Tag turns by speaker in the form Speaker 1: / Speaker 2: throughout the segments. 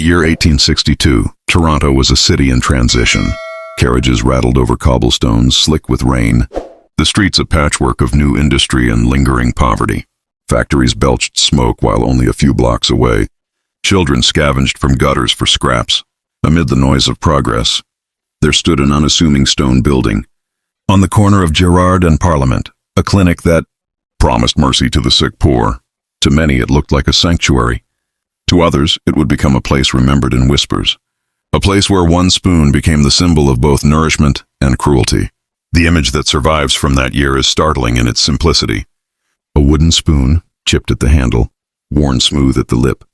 Speaker 1: year 1862, Toronto was a city in transition. Carriages rattled over cobblestones, slick with rain. The streets a patchwork of new industry and lingering poverty. Factories belched smoke while only a few blocks away. Children scavenged from gutters for scraps. Amid the noise of progress, there stood an unassuming stone building. On the corner of Gerrard and Parliament, a clinic that promised mercy to the sick poor. To many it looked like a sanctuary. To others, it would become a place remembered in whispers. A place where one spoon became the symbol of both nourishment and cruelty. The image that survives from that year is startling in its simplicity. A wooden spoon, chipped at the handle, worn smooth at the lip.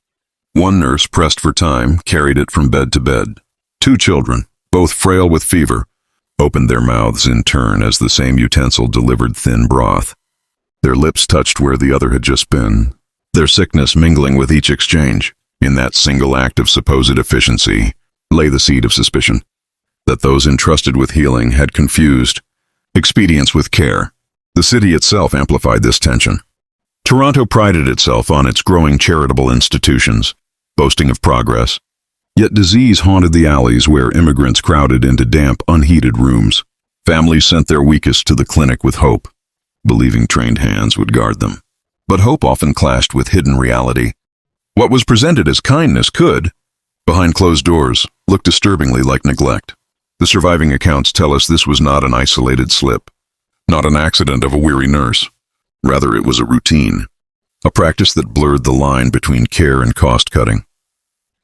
Speaker 1: One nurse, pressed for time, carried it from bed to bed. Two children, both frail with fever, opened their mouths in turn as the same utensil delivered thin broth. Their lips touched where the other had just been, their sickness mingling with each exchange. In that single act of supposed efficiency lay the seed of suspicion, that those entrusted with healing had confused expedience with care. The city itself amplified this tension. Toronto prided itself on its growing charitable institutions, boasting of progress. Yet disease haunted the alleys where immigrants crowded into damp, unheated rooms. Families sent their weakest to the clinic with hope, believing trained hands would guard them. But hope often clashed with hidden reality. What was presented as kindness could, behind closed doors, look disturbingly like neglect. The surviving accounts tell us this was not an isolated slip, not an accident of a weary nurse. Rather, it was a routine, a practice that blurred the line between care and cost-cutting.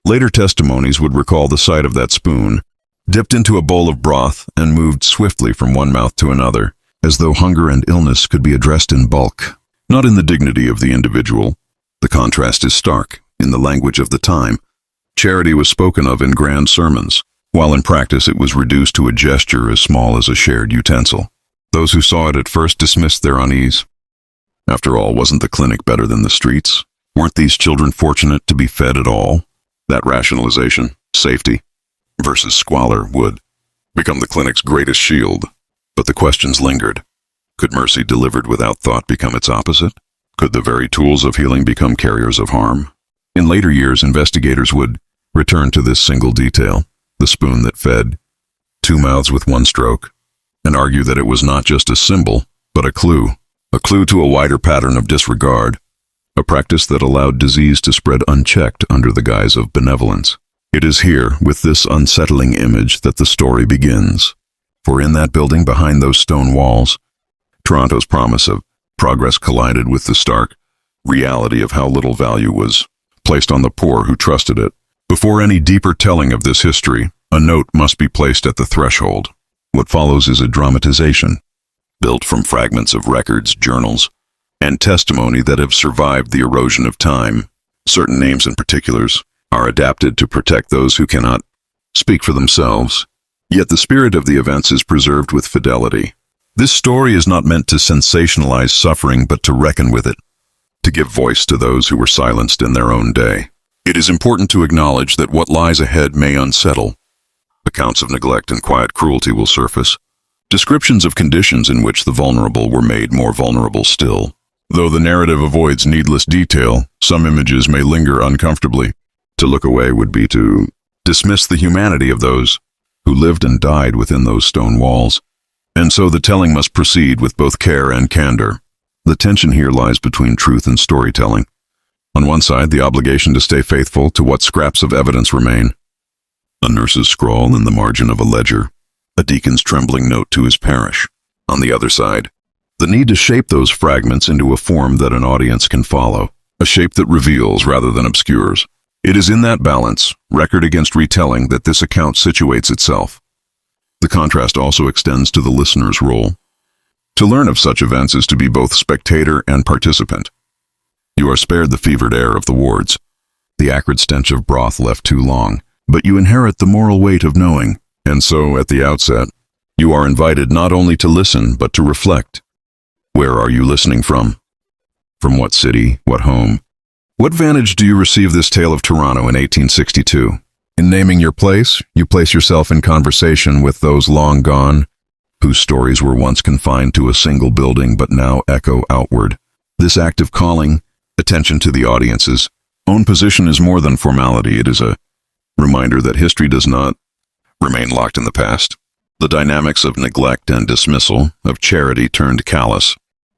Speaker 1: Later testimonies would recall the sight of that spoon, dipped into a bowl of broth and moved swiftly from one mouth to another, as though hunger and illness could be addressed in bulk, not in the dignity of the individual. The contrast is stark. In the language of the time, charity was spoken of in grand sermons, while in practice it was reduced to a gesture as small as a shared utensil. Those who saw it at first dismissed their unease. After all, wasn't the clinic better than the streets? Weren't these children fortunate to be fed at all? That rationalization, safety versus squalor, would become the clinic's greatest shield. But the questions lingered. Could mercy delivered without thought become its opposite? Could the very tools of healing become carriers of harm? In later years, investigators would return to this single detail, the spoon that fed, two mouths with one stroke, and argue that it was not just a symbol, but a clue to a wider pattern of disregard, a practice that allowed disease to spread unchecked under the guise of benevolence. It is here, with this unsettling image, that the story begins. For in that building behind those stone walls, Toronto's promise of progress collided with the stark reality of how little value was placed on the poor who trusted it. Before any deeper telling of this history, a note must be placed at the threshold. What follows is a dramatization, built from fragments of records, journals, and testimony that have survived the erosion of time. Certain names and particulars are adapted to protect those who cannot speak for themselves, yet the spirit of the events is preserved with fidelity. This story is not meant to sensationalize suffering, but to reckon with it, to give voice to those who were silenced in their own day. It is important to acknowledge that what lies ahead may unsettle. Accounts of neglect and quiet cruelty will surface, descriptions of conditions in which the vulnerable were made more vulnerable still. Though the narrative avoids needless detail, some images may linger uncomfortably. To look away would be to dismiss the humanity of those who lived and died within those stone walls. And so the telling must proceed with both care and candor. The tension here lies between truth and storytelling. On one side, the obligation to stay faithful to what scraps of evidence remain. A nurse's scrawl in the margin of a ledger, a deacon's trembling note to his parish. On the other side, the need to shape those fragments into a form that an audience can follow, a shape that reveals rather than obscures. It is in that balance, record against retelling, that this account situates itself. The contrast also extends to the listener's role. To learn of such events is to be both spectator and participant. You are spared the fevered air of the wards, the acrid stench of broth left too long, but you inherit the moral weight of knowing. And so, at the outset, you are invited not only to listen, but to reflect. Where are you listening from? From what city, what home? What vantage do you receive this tale of Toronto in 1862? In naming your place, you place yourself in conversation with those long gone, whose stories were once confined to a single building but now echo outward. This act of calling attention to the audience's own position is more than formality. It is a Reminder that history does not remain locked in the past. The dynamics of neglect and dismissal, of charity turned callous,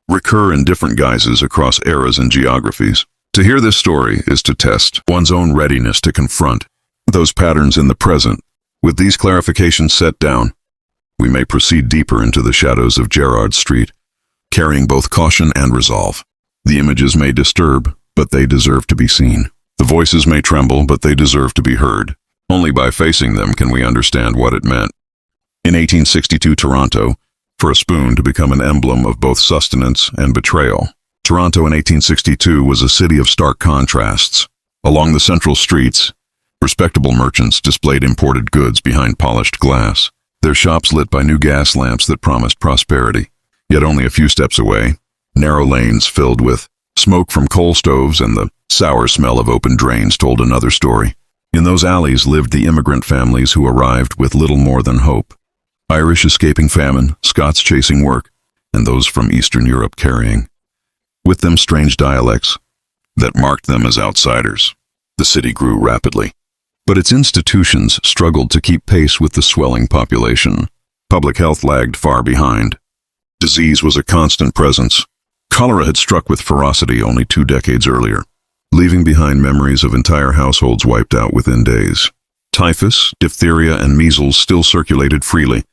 Speaker 1: recur in different guises across eras and geographies. To hear this story is to test one's own readiness to confront those patterns in the present. With these clarifications set down, we may proceed deeper into the shadows of Gerrard Street, carrying both caution and resolve. The images may disturb, but they deserve to be seen. The voices may tremble, but they deserve to be heard. Only by facing them can we understand what it meant. In 1862 Toronto, for a spoon to become an emblem of both sustenance and betrayal. Toronto in 1862 was a city of stark contrasts. Along the central streets, respectable merchants displayed imported goods behind polished glass, their shops lit by new gas lamps that promised prosperity. Yet only a few steps away, narrow lanes filled with smoke from coal stoves and the sour smell of open drains told another story. In those alleys lived the immigrant families who arrived with little more than hope. Irish escaping famine, Scots chasing work, and those from Eastern Europe carrying with them strange dialects that marked them as outsiders. The city grew rapidly, but its institutions struggled to keep pace with the swelling population. Public health lagged far behind. Disease was a constant presence. Cholera had struck with ferocity only 2 decades earlier, leaving behind memories of entire households wiped out within days. Typhus, diphtheria, and measles still circulated freely,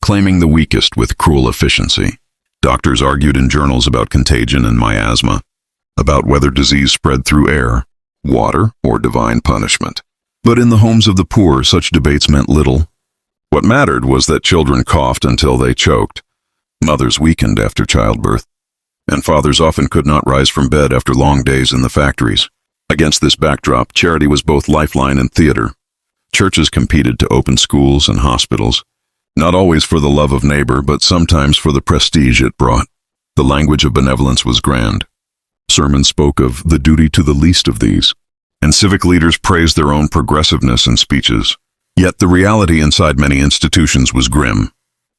Speaker 1: claiming the weakest with cruel efficiency. Doctors argued in journals about contagion and miasma, about whether disease spread through air, water, or divine punishment. But in the homes of the poor, such debates meant little. What mattered was that children coughed until they choked, mothers weakened after childbirth, and fathers often could not rise from bed after long days in the factories. Against this backdrop, charity was both lifeline and theater. Churches competed to open schools and hospitals, not always for the love of neighbor, but sometimes for the prestige it brought. The language of benevolence was grand. Sermons spoke of the duty to the least of these, and civic leaders praised their own progressiveness in speeches. Yet the reality inside many institutions was grim.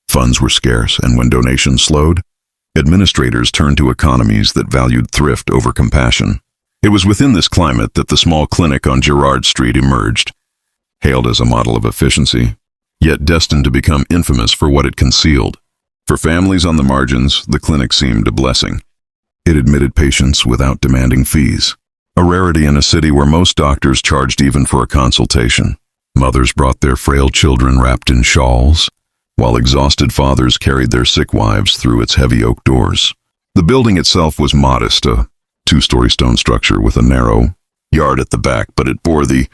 Speaker 1: Funds were scarce, and when donations slowed, administrators turned to economies that valued thrift over compassion. It was within this climate that the small clinic on Gerrard Street emerged, hailed as a model of efficiency, yet destined to become infamous for what it concealed. For families on the margins, the clinic seemed a blessing. It admitted patients without demanding fees, a rarity in a city where most doctors charged even for a consultation. Mothers brought their frail children wrapped in shawls, while exhausted fathers carried their sick wives through its heavy oak doors. The building itself was modest, a 2-story stone structure with a narrow yard at the back, but it bore the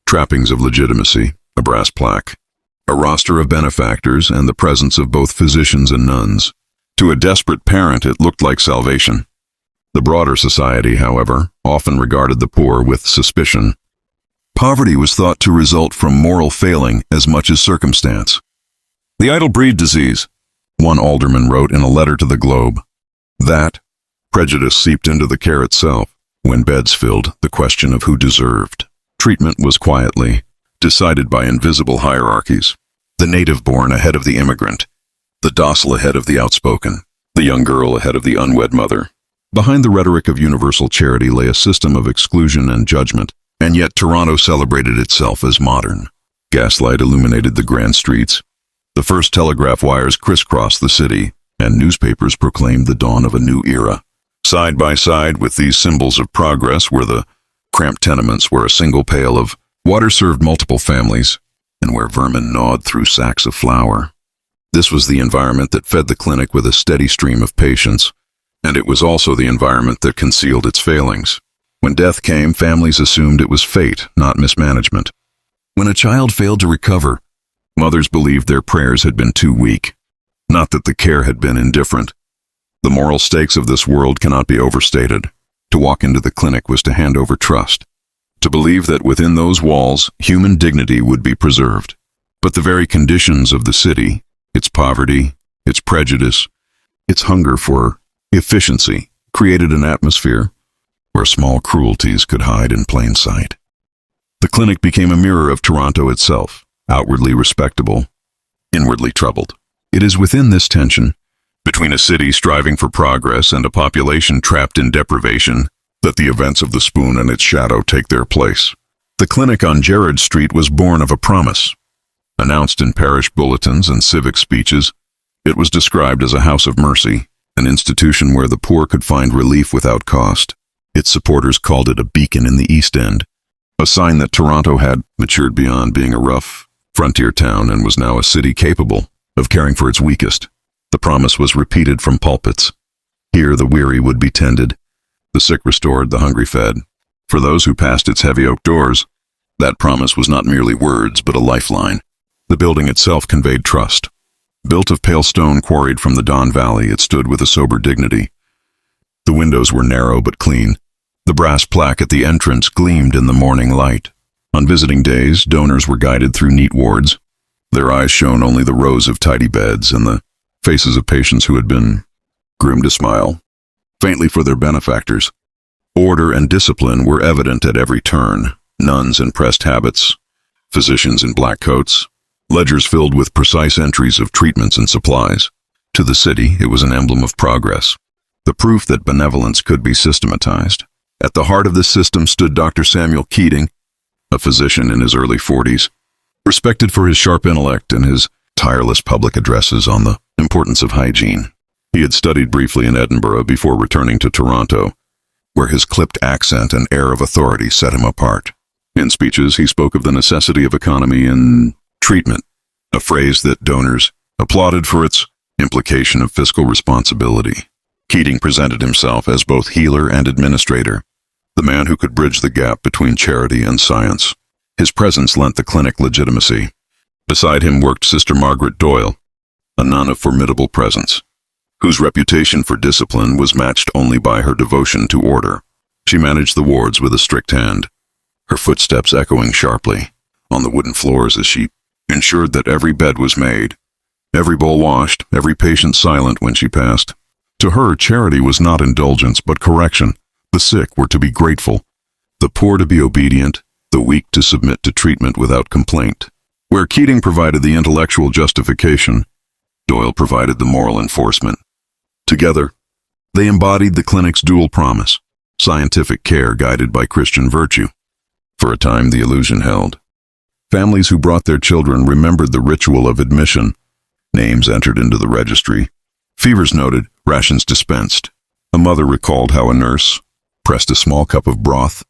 Speaker 1: trappings of legitimacy, a brass plaque, a roster of benefactors, and the presence of both physicians and nuns. To a desperate parent, it looked like salvation. The broader society, however, often regarded the poor with suspicion. Poverty was thought to result from moral failing as much as circumstance. "The idle breed disease," one alderman wrote in a letter to the Globe. That prejudice seeped into the care itself. When beds filled, the question of who deserved treatment was quietly decided by invisible hierarchies. The native-born ahead of the immigrant, the docile ahead of the outspoken, the young girl ahead of the unwed mother. Behind the rhetoric of universal charity lay a system of exclusion and judgment, and yet Toronto celebrated itself as modern. Gaslight illuminated the grand streets. The first telegraph wires crisscrossed the city, and newspapers proclaimed the dawn of a new era. Side by side with these symbols of progress were the cramped tenements where a single pail of water served multiple families, and where vermin gnawed through sacks of flour. This was the environment that fed the clinic with a steady stream of patients, and it was also the environment that concealed its failings. When death came, families assumed it was fate, not mismanagement. When a child failed to recover, mothers believed their prayers had been too weak, not that the care had been indifferent. The moral stakes of this world cannot be overstated. To walk into the clinic was to hand over trust, to believe that within those walls, human dignity would be preserved. But the very conditions of the city, its poverty, its prejudice, its hunger for efficiency, created an atmosphere where small cruelties could hide in plain sight. The clinic became a mirror of Toronto itself, outwardly respectable, inwardly troubled. It is within this tension, between a city striving for progress and a population trapped in deprivation, that the events of the spoon and its shadow take their place. The clinic on Gerrard Street was born of a promise. Announced in parish bulletins and civic speeches, it was described as a house of mercy, an institution where the poor could find relief without cost. Its supporters called it a beacon in the East End, a sign that Toronto had matured beyond being a rough frontier town and was now a city capable of caring for its weakest. The promise was repeated from pulpits. Here the weary would be tended, the sick restored, the hungry fed. For those who passed its heavy oak doors, that promise was not merely words but a lifeline. The building itself conveyed trust. Built of pale stone quarried from the Don Valley, it stood with a sober dignity. The windows were narrow but clean. The brass plaque at the entrance gleamed in the morning light. On visiting days, donors were guided through neat wards. Their eyes shone only the rows of tidy beds and the faces of patients who had been groomed to smile, faintly for their benefactors. Order and discipline were evident at every turn. Nuns in pressed habits, physicians in black coats, ledgers filled with precise entries of treatments and supplies. To the city, it was an emblem of progress, the proof that benevolence could be systematized. At the heart of this system stood Dr. Samuel Keating, a physician in his early 40s, respected for his sharp intellect and his tireless public addresses on the importance of hygiene. He had studied briefly in Edinburgh before returning to Toronto, where his clipped accent and air of authority set him apart. In speeches, he spoke of the necessity of economy in treatment, a phrase that donors applauded for its implication of fiscal responsibility. Keating presented himself as both healer and administrator, the man who could bridge the gap between charity and science. His presence lent the clinic legitimacy. Beside him worked Sister Margaret Doyle, a nun of formidable presence, whose reputation for discipline was matched only by her devotion to order. She managed the wards with a strict hand, her footsteps echoing sharply on the wooden floors as she ensured that every bed was made, every bowl washed, every patient silent when she passed. To her, charity was not indulgence but correction. The sick were to be grateful, the poor to be obedient, the weak to submit to treatment without complaint. Where Keating provided the intellectual justification, Doyle provided the moral enforcement. Together, they embodied the clinic's dual promise, scientific care guided by Christian virtue. For a time, the illusion held. Families who brought their children remembered the ritual of admission, names entered into the registry, fevers noted, rations dispensed. A mother recalled how a nurse pressed a small cup of broth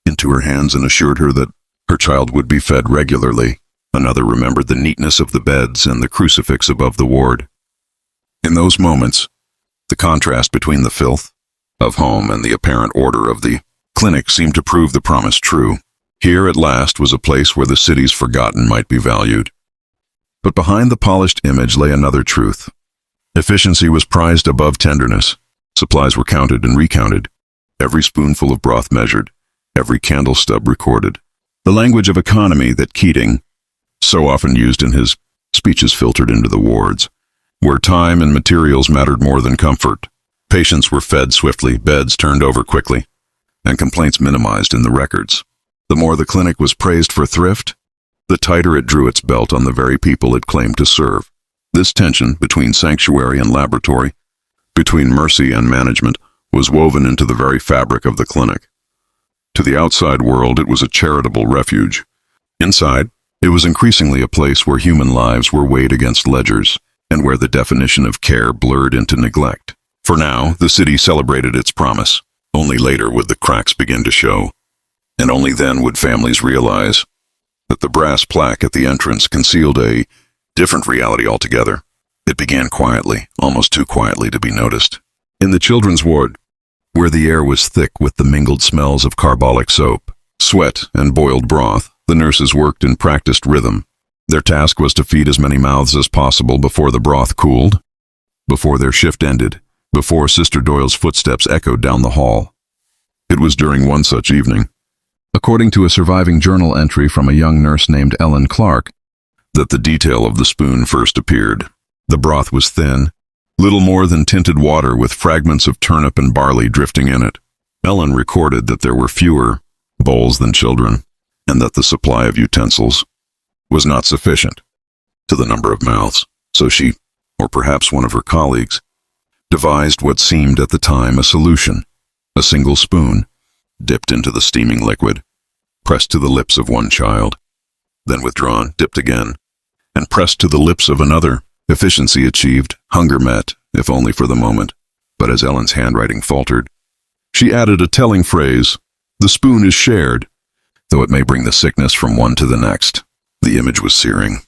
Speaker 1: into her hands and assured her that her child would be fed regularly. Another remembered the neatness of the beds and the crucifix above the ward. In those moments, the contrast between the filth of home and the apparent order of the clinic seemed to prove the promise true. Here at last was a place where the city's forgotten might be valued. But behind the polished image lay another truth. Efficiency was prized above tenderness. Supplies were counted and recounted, every spoonful of broth measured, every candle stub recorded. The language of economy that Keating so often used in his speeches filtered into the wards, where time and materials mattered more than comfort. Patients were fed swiftly, beds turned over quickly, and complaints minimized in the records. The more the clinic was praised for thrift, the tighter it drew its belt on the very people it claimed to serve. This tension between sanctuary and laboratory, between mercy and management, was woven into the very fabric of the clinic. To the outside world, it was a charitable refuge. Inside, it was increasingly a place where human lives were weighed against ledgers, and where the definition of care blurred into neglect. For now, the city celebrated its promise. Only later would the cracks begin to show, and only then would families realize that the brass plaque at the entrance concealed a different reality altogether. It began quietly, almost too quietly to be noticed. In the children's ward, where the air was thick with the mingled smells of carbolic soap, sweat, and boiled broth, the nurses worked in practiced rhythm. Their task was to feed as many mouths as possible before the broth cooled, before their shift ended, before Sister Doyle's footsteps echoed down the hall. It was during one such evening, according to a surviving journal entry from a young nurse named Ellen Clark, that the detail of the spoon first appeared. The broth was thin, little more than tinted water with fragments of turnip and barley drifting in it. Ellen recorded that there were fewer bowls than children, and that the supply of utensils was not sufficient to the number of mouths. So she, or perhaps one of her colleagues, devised what seemed at the time a solution: a single spoon, dipped into the steaming liquid, pressed to the lips of one child, then withdrawn, dipped again, and pressed to the lips of another. Efficiency achieved, hunger met, if only for the moment. But as Ellen's handwriting faltered, she added a telling phrase, "The spoon is shared, though it may bring the sickness from one to the next." The image was searing.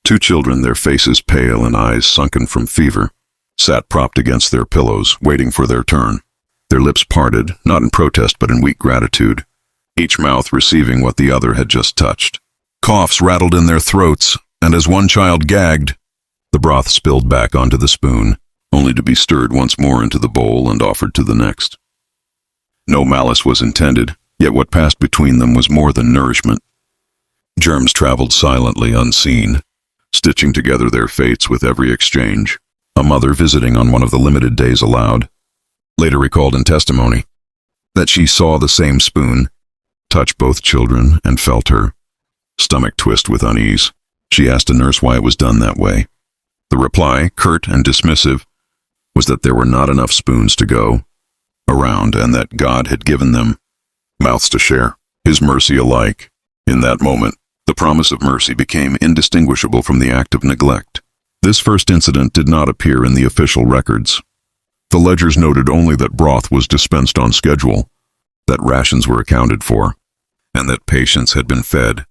Speaker 1: Two children, their faces pale and eyes sunken from fever, sat propped against their pillows, waiting for their turn. Their lips parted, not in protest but in weak gratitude, each mouth receiving what the other had just touched. Coughs rattled in their throats, and as one child gagged, the broth spilled back onto the spoon, only to be stirred once more into the bowl and offered to the next. No malice was intended, yet what passed between them was more than nourishment. Germs traveled silently, unseen, stitching together their fates with every exchange. A mother visiting on one of the limited days allowed later recalled in testimony that she saw the same spoon touch both children and felt her stomach twist with unease. She asked a nurse why it was done that way. The reply, curt and dismissive, was that there were not enough spoons to go around and that God had given them mouths to share, His mercy alike. In that moment, the promise of mercy became indistinguishable from the act of neglect. This first incident did not appear in the official records. The ledgers noted only that broth was dispensed on schedule, that rations were accounted for, and that patients had been fed.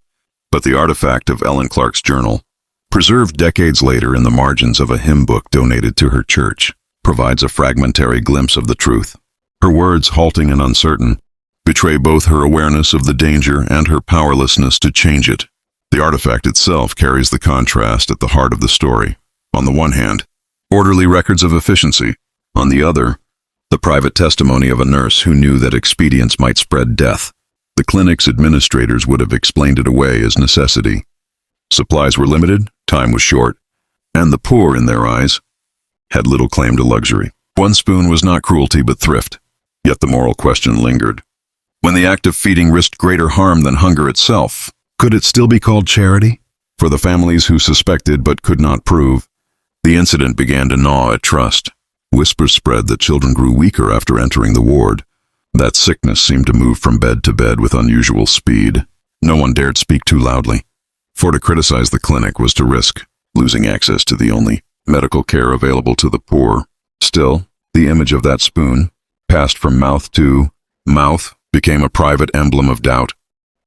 Speaker 1: But the artifact of Ellen Clark's journal, preserved decades later in the margins of a hymn book donated to her church, provides a fragmentary glimpse of the truth. Her words, halting and uncertain, betray both her awareness of the danger and her powerlessness to change it. The artifact itself carries the contrast at the heart of the story. On the one hand, orderly records of efficiency. On the other, the private testimony of a nurse who knew that expedients might spread death. The clinic's administrators would have explained it away as necessity. Supplies were limited, time was short, and the poor, in their eyes, had little claim to luxury. One spoon was not cruelty but thrift, yet the moral question lingered. When the act of feeding risked greater harm than hunger itself, could it still be called charity? For the families who suspected but could not prove, the incident began to gnaw at trust. Whispers spread that children grew weaker after entering the ward, that sickness seemed to move from bed to bed with unusual speed. No one dared speak too loudly, for to criticize the clinic was to risk losing access to the only medical care available to the poor. Still, the image of that spoon, passed from mouth to mouth, became a private emblem of doubt,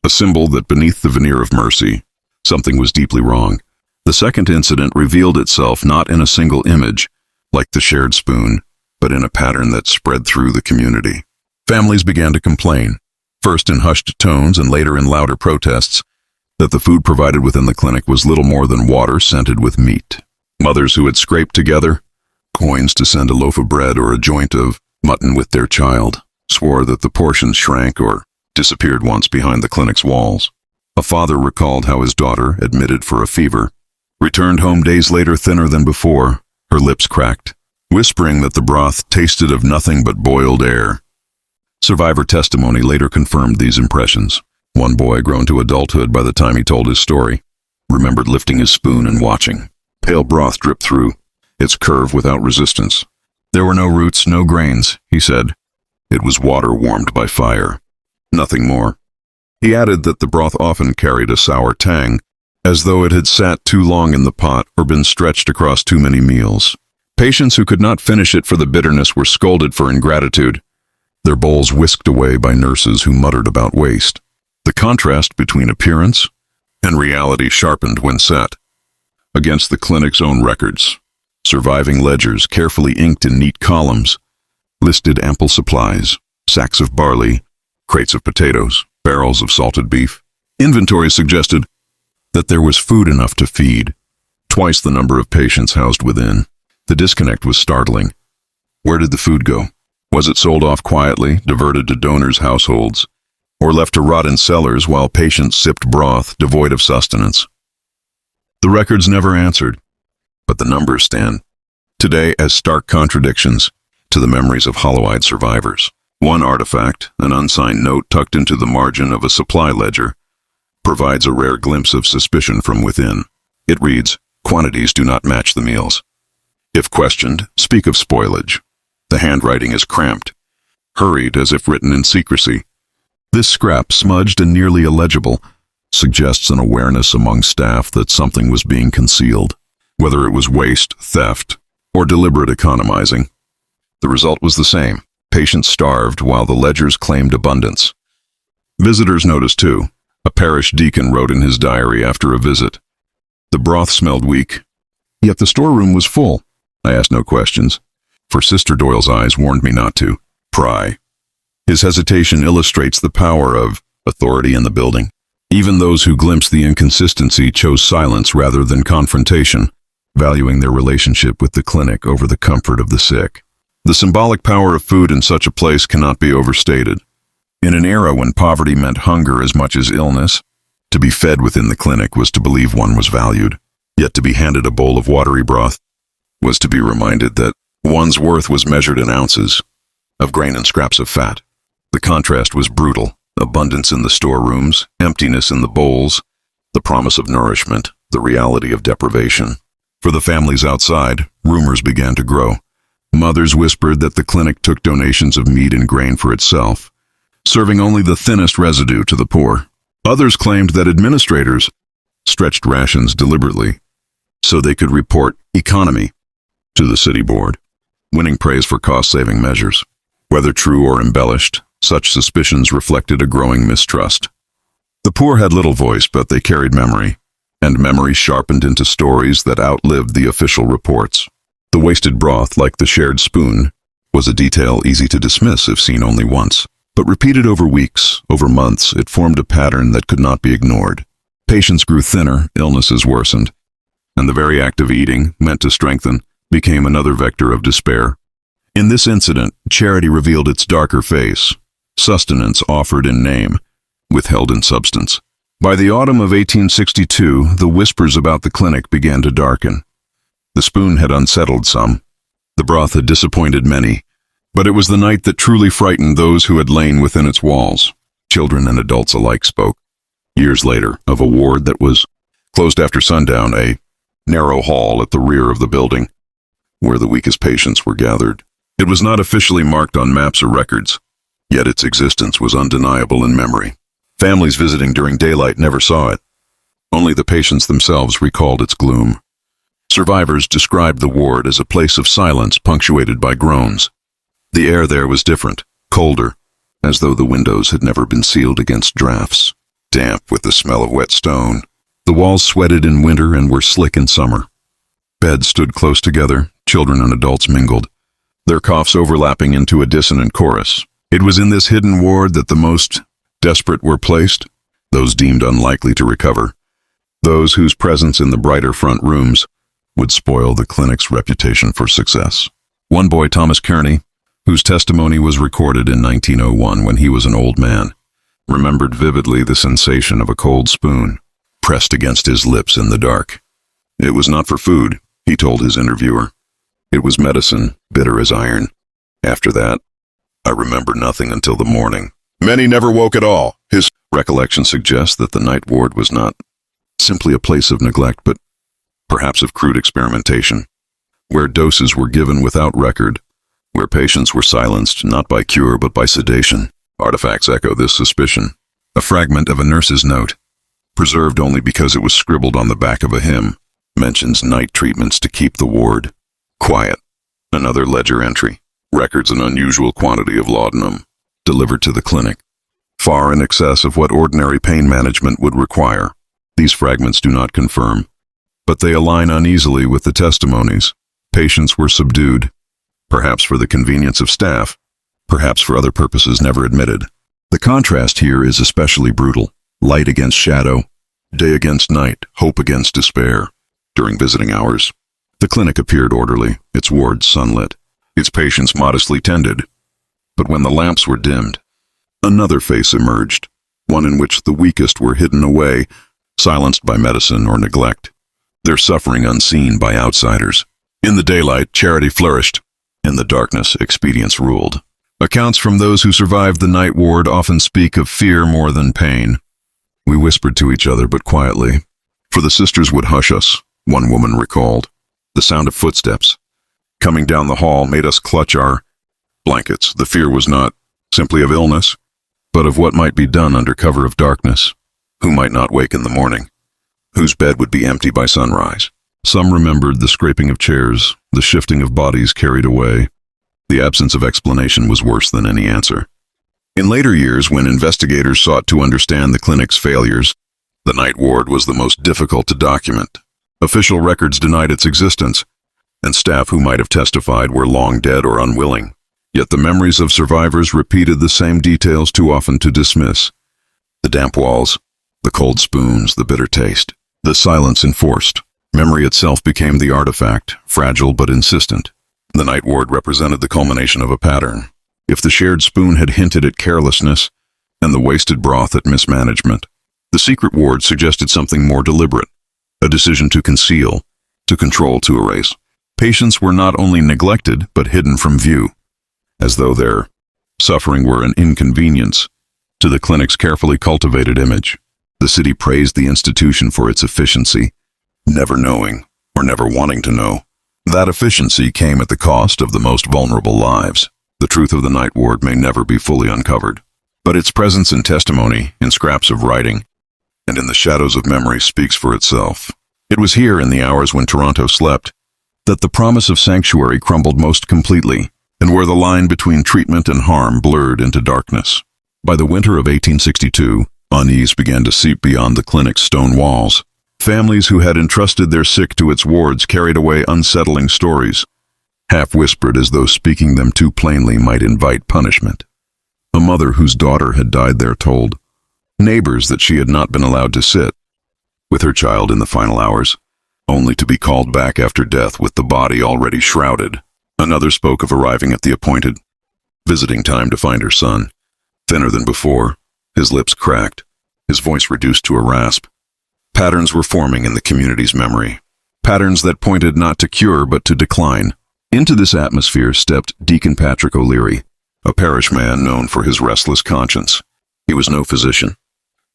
Speaker 1: a symbol that beneath the veneer of mercy, something was deeply wrong. The second incident revealed itself not in a single image, like the shared spoon, but in a pattern that spread through the community. Families began to complain, first in hushed tones and later in louder protests, that the food provided within the clinic was little more than water scented with meat. Mothers who had scraped together coins to send a loaf of bread or a joint of mutton with their child swore that the portions shrank or disappeared once behind the clinic's walls. A father recalled how his daughter, admitted for a fever, returned home days later thinner than before, her lips cracked, whispering that the broth tasted of nothing but boiled air. Survivor testimony later confirmed these impressions. One boy, grown to adulthood by the time he told his story, remembered lifting his spoon and watching. Pale broth dripped through, its curve without resistance. There were no roots, no grains, he said. It was water warmed by fire. Nothing more. He added that the broth often carried a sour tang, as though it had sat too long in the pot or been stretched across too many meals. Patients who could not finish it for the bitterness were scolded for ingratitude, their bowls whisked away by nurses who muttered about waste. The contrast between appearance and reality sharpened when set. Against the clinic's own records, surviving ledgers, carefully inked in neat columns, listed ample supplies, sacks of barley, crates of potatoes, barrels of salted beef. Inventory suggested that there was food enough to feed twice the number of patients housed within. The disconnect was startling. Where did the food go? Was it sold off quietly, diverted to donors' households, or left to rot in cellars while patients sipped broth devoid of sustenance? The records never answered, but the numbers stand today as stark contradictions to the memories of hollow-eyed survivors. One artifact, an unsigned note tucked into the margin of a supply ledger, provides a rare glimpse of suspicion from within. It reads, "Quantities do not match the meals. If questioned, speak of spoilage." The handwriting is cramped, hurried as if written in secrecy, This scrap, smudged and nearly illegible, suggests an awareness among staff that something was being concealed, whether it was waste, theft, or deliberate economizing. The result was the same. Patients starved while the ledgers claimed abundance. Visitors noticed too. A parish deacon wrote in his diary after a visit, "The broth smelled weak, yet the storeroom was full. I asked no questions, for Sister Doyle's eyes warned me not to pry." His hesitation illustrates the power of authority in the building. Even those who glimpsed the inconsistency chose silence rather than confrontation, valuing their relationship with the clinic over the comfort of the sick. The symbolic power of food in such a place cannot be overstated. In an era when poverty meant hunger as much as illness, to be fed within the clinic was to believe one was valued, yet to be handed a bowl of watery broth was to be reminded that one's worth was measured in ounces of grain and scraps of fat. The contrast was brutal. Abundance in the storerooms, emptiness in the bowls, the promise of nourishment, the reality of deprivation. For the families outside, rumors began to grow. Mothers whispered that the clinic took donations of meat and grain for itself, serving only the thinnest residue to the poor. Others claimed that administrators stretched rations deliberately so they could report economy to the city board, winning praise for cost-saving measures. Whether true or embellished, such suspicions reflected a growing mistrust. The poor had little voice, but they carried memory, and memory sharpened into stories that outlived the official reports. The wasted broth, like the shared spoon, was a detail easy to dismiss if seen only once. But repeated over weeks, over months, it formed a pattern that could not be ignored. Patients grew thinner, illnesses worsened, and the very act of eating, meant to strengthen, became another vector of despair. In this incident, charity revealed its darker face. Sustenance offered in name, withheld in substance. By the autumn of 1862, the whispers about the clinic began to darken. The spoon had unsettled some. The broth had disappointed many. But it was the night that truly frightened those who had lain within its walls. Children and adults alike spoke. Years later, of a ward that was closed after sundown, a narrow hall at the rear of the building, where the weakest patients were gathered. It was not officially marked on maps or records, yet its existence was undeniable in memory. Families visiting during daylight never saw it. Only the patients themselves recalled its gloom. Survivors described the ward as a place of silence punctuated by groans. The air there was different, colder, as though the windows had never been sealed against drafts, damp with the smell of wet stone. The walls sweated in winter and were slick in summer. Beds stood close together, children and adults mingled, their coughs overlapping into a dissonant chorus. It was in this hidden ward that the most desperate were placed, those deemed unlikely to recover, those whose presence in the brighter front rooms would spoil the clinic's reputation for success. One boy, Thomas Kearney, whose testimony was recorded in 1901 when he was an old man, remembered vividly the sensation of a cold spoon pressed against his lips in the dark. It was not for food, he told his interviewer. It was medicine, bitter as iron. After that, I remember nothing until the morning. Many never woke at all. His recollection suggests that the night ward was not simply a place of neglect, but perhaps of crude experimentation, where doses were given without record, where patients were silenced not by cure but by sedation. Artifacts echo this suspicion. A fragment of a nurse's note, preserved only because it was scribbled on the back of a hymn, mentions night treatments to keep the ward quiet. Another ledger entry records an unusual quantity of laudanum delivered to the clinic, far in excess of what ordinary pain management would require. These fragments do not confirm, but they align uneasily with the testimonies. Patients were subdued, perhaps for the convenience of staff, perhaps for other purposes never admitted. The contrast here is especially brutal. Light against shadow, day against night, hope against despair. During visiting hours, the clinic appeared orderly, its wards sunlit, its patients modestly tended. But when the lamps were dimmed, another face emerged, one in which the weakest were hidden away, silenced by medicine or neglect, their suffering unseen by outsiders. In the daylight, charity flourished. In the darkness, expedience ruled. Accounts from those who survived the night ward often speak of fear more than pain. We whispered to each other, but quietly, for the sisters would hush us, one woman recalled. The sound of footsteps coming down the hall made us clutch our blankets. The fear was not simply of illness, but of what might be done under cover of darkness. Who might not wake in the morning? Whose bed would be empty by sunrise? Some remembered the scraping of chairs, the shifting of bodies carried away. The absence of explanation was worse than any answer. In later years, when investigators sought to understand the clinic's failures, the night ward was the most difficult to document. Official records denied its existence, and staff who might have testified were long dead or unwilling. Yet the memories of survivors repeated the same details too often to dismiss. The damp walls, the cold spoons, the bitter taste, the silence enforced. Memory itself became the artifact, fragile but insistent. The night ward represented the culmination of a pattern. If the shared spoon had hinted at carelessness, and the wasted broth at mismanagement, the secret ward suggested something more deliberate, a decision to conceal, to control, to erase. Patients were not only neglected, but hidden from view, as though their suffering were an inconvenience to the clinic's carefully cultivated image. The city praised the institution for its efficiency, never knowing, or never wanting to know. That efficiency came at the cost of the most vulnerable lives. The truth of the night ward may never be fully uncovered, but its presence in testimony, in scraps of writing, and in the shadows of memory speaks for itself. It was here, in the hours when Toronto slept, that the promise of sanctuary crumbled most completely, and where the line between treatment and harm blurred into darkness. By the winter of 1862, unease began to seep beyond the clinic's stone walls. Families who had entrusted their sick to its wards carried away unsettling stories, half-whispered as though speaking them too plainly might invite punishment. A mother whose daughter had died there told neighbors that she had not been allowed to sit with her child in the final hours, only to be called back after death with the body already shrouded. Another spoke of arriving at the appointed visiting time to find her son, thinner than before, his lips cracked, his voice reduced to a rasp. Patterns were forming in the community's memory, patterns that pointed not to cure but to decline. Into this atmosphere stepped Deacon Patrick O'Leary, a parish man known for his restless conscience. He was no physician,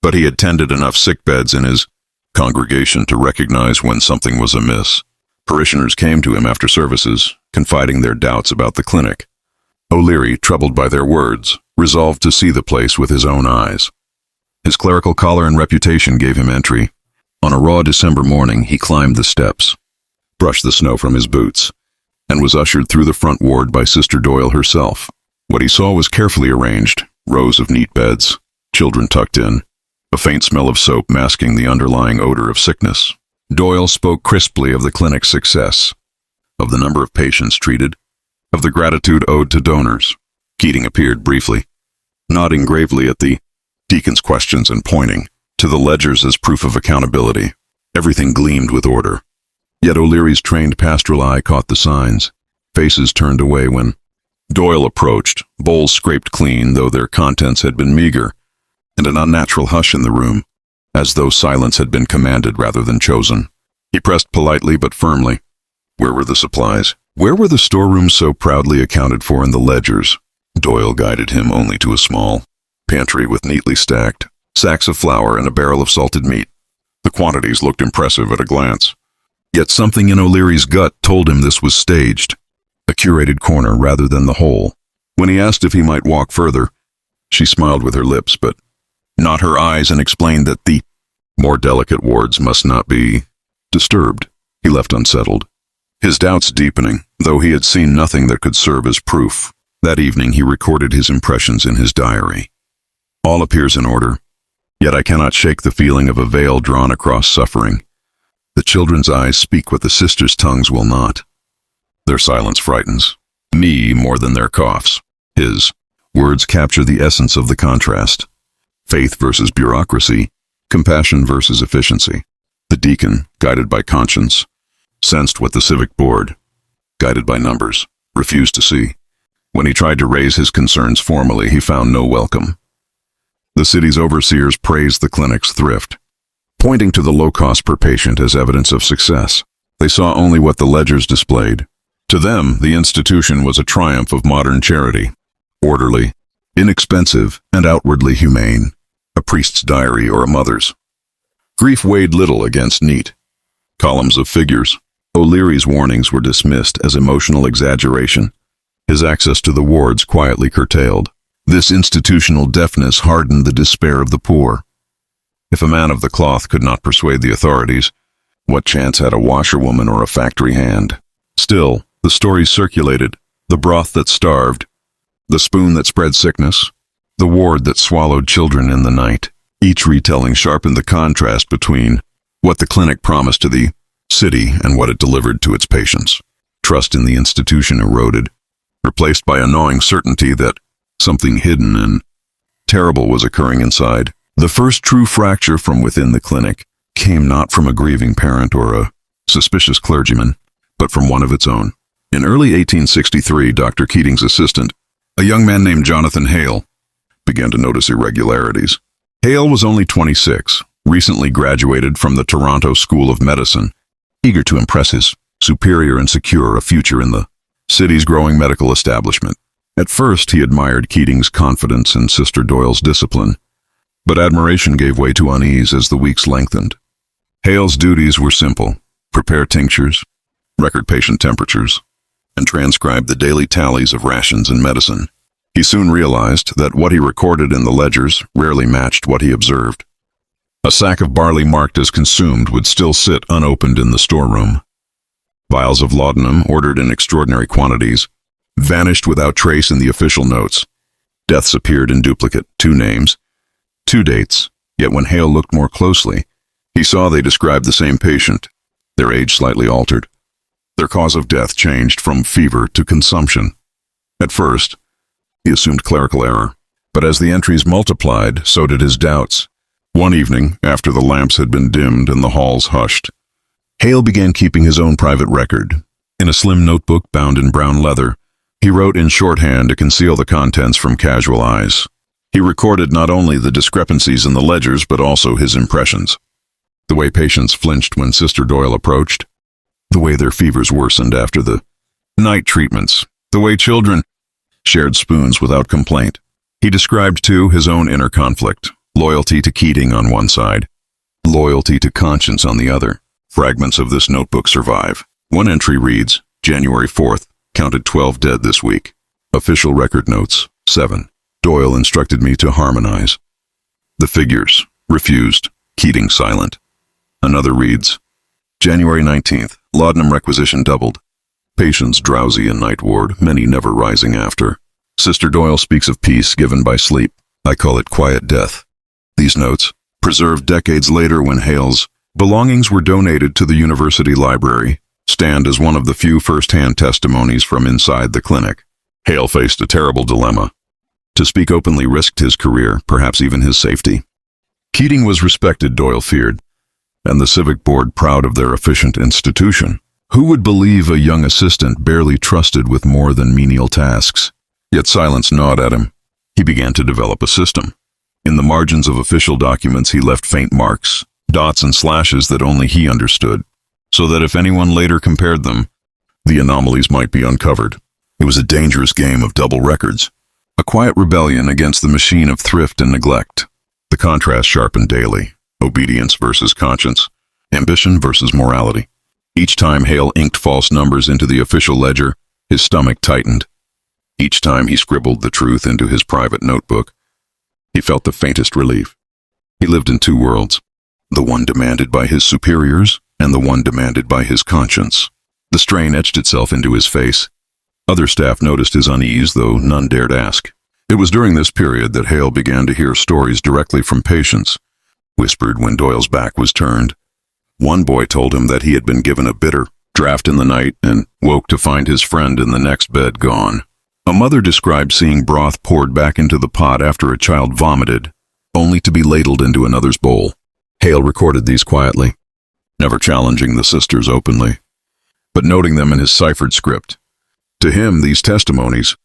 Speaker 1: but he had tended enough sick beds in his congregation to recognize when something was amiss. Parishioners came to him after services, confiding their doubts about the clinic. O'Leary, troubled by their words, resolved to see the place with his own eyes. His clerical collar and reputation gave him entry. On a raw December morning, he climbed the steps, brushed the snow from his boots, and was ushered through the front ward by Sister Doyle herself. What he saw was carefully arranged, rows of neat beds, children tucked in, a faint smell of soap masking the underlying odor of sickness. Doyle spoke crisply of the clinic's success, of the number of patients treated, of the gratitude owed to donors. Keating appeared briefly, nodding gravely at the deacon's questions and pointing to the ledgers as proof of accountability. Everything gleamed with order. Yet O'Leary's trained pastoral eye caught the signs. Faces turned away when Doyle approached, bowls scraped clean though their contents had been meager, and an unnatural hush in the room, as though silence had been commanded rather than chosen. He pressed politely but firmly. Where were the supplies? Where were the storerooms so proudly accounted for in the ledgers? Doyle guided him only to a small pantry with neatly stacked sacks of flour and a barrel of salted meat. The quantities looked impressive at a glance. Yet something in O'Leary's gut told him this was staged, a curated corner rather than the whole. When he asked if he might walk further, she smiled with her lips, but not her eyes, and explained that the more delicate wards must not be disturbed. He left unsettled, his doubts deepening, though he had seen nothing that could serve as proof. That evening he recorded his impressions in his diary. All appears in order, yet I cannot shake the feeling of a veil drawn across suffering. The children's eyes speak what the sisters' tongues will not. Their silence frightens me more than their coughs. His words capture the essence of the contrast. Faith versus bureaucracy, compassion versus efficiency. The deacon, guided by conscience, sensed what the civic board, guided by numbers, refused to see. When he tried to raise his concerns formally, he found no welcome. The city's overseers praised the clinic's thrift, pointing to the low cost per patient as evidence of success. They saw only what the ledgers displayed. To them, the institution was a triumph of modern charity, orderly, inexpensive, and outwardly humane, a priest's diary or a mother's. Grief weighed little against neat columns of figures. O'Leary's warnings were dismissed as emotional exaggeration, his access to the wards quietly curtailed. This institutional deafness hardened the despair of the poor. If a man of the cloth could not persuade the authorities, what chance had a washerwoman or a factory hand? Still, the stories circulated: the broth that starved, the spoon that spread sickness, the ward that swallowed children in the night. Each retelling sharpened the contrast between what the clinic promised to the city and what it delivered to its patients. Trust in the institution eroded, replaced by a gnawing certainty that something hidden and terrible was occurring inside. The first true fracture from within the clinic came not from a grieving parent or a suspicious clergyman, but from one of its own. In early 1863, Dr. Keating's assistant, a young man named Jonathan Hale, began to notice irregularities. Hale was only 26, recently graduated from the Toronto School of Medicine, eager to impress his superior and secure a future in the city's growing medical establishment. At first, he admired Keating's confidence and Sister Doyle's discipline, but admiration gave way to unease as the weeks lengthened. Hale's duties were simple: prepare tinctures, record patient temperatures, and transcribe the daily tallies of rations and medicine. He soon realized that what he recorded in the ledgers rarely matched what he observed. A sack of barley marked as consumed would still sit unopened in the storeroom. Vials of laudanum, ordered in extraordinary quantities, vanished without trace in the official notes. Deaths appeared in duplicate: 2 names, 2 dates, yet when Hale looked more closely, he saw they described the same patient, their age slightly altered. Their cause of death changed from fever to consumption. At first, he assumed clerical error, but as the entries multiplied, so did his doubts. One evening, after the lamps had been dimmed and the halls hushed, Hale began keeping his own private record. In a slim notebook bound in brown leather, he wrote in shorthand to conceal the contents from casual eyes. He recorded not only the discrepancies in the ledgers, but also his impressions. The way patients flinched when Sister Doyle approached, the way their fevers worsened after the night treatments, the way children shared spoons without complaint. He described, too, his own inner conflict: loyalty to Keating on one side, loyalty to conscience on the other. Fragments of this notebook survive. One entry reads, January 4th, counted 12 dead this week. Official record notes, 7. Doyle instructed me to harmonize. The figures, refused. Keating silent. Another reads, January 19th, laudanum requisition doubled. Patients drowsy in night ward, many never rising after. Sister Doyle speaks of peace given by sleep. I call it quiet death. These notes, preserved decades later when Hale's belongings were donated to the university library, stand as one of the few first-hand testimonies from inside the clinic. Hale faced a terrible dilemma. To speak openly risked his career, perhaps even his safety. Keating was respected, Doyle feared, and the civic board proud of their efficient institution. Who would believe a young assistant barely trusted with more than menial tasks? Yet silence gnawed at him. He began to develop a system. In the margins of official documents he left faint marks, dots and slashes that only he understood, so that if anyone later compared them, the anomalies might be uncovered. It was a dangerous game of double records, a quiet rebellion against the machine of thrift and neglect. The contrast sharpened daily: obedience versus conscience, ambition versus morality. Each time Hale inked false numbers into the official ledger, his stomach tightened. Each time he scribbled the truth into his private notebook, he felt the faintest relief. He lived in 2 worlds, the one demanded by his superiors and the one demanded by his conscience. The strain etched itself into his face. Other staff noticed his unease, though none dared ask. It was during this period that Hale began to hear stories directly from patients, whispered when Doyle's back was turned. One boy told him that he had been given a bitter draught in the night and woke to find his friend in the next bed gone. A mother described seeing broth poured back into the pot after a child vomited, only to be ladled into another's bowl. Hale recorded these quietly, never challenging the sisters openly, but noting them in his ciphered script. To him, these testimonies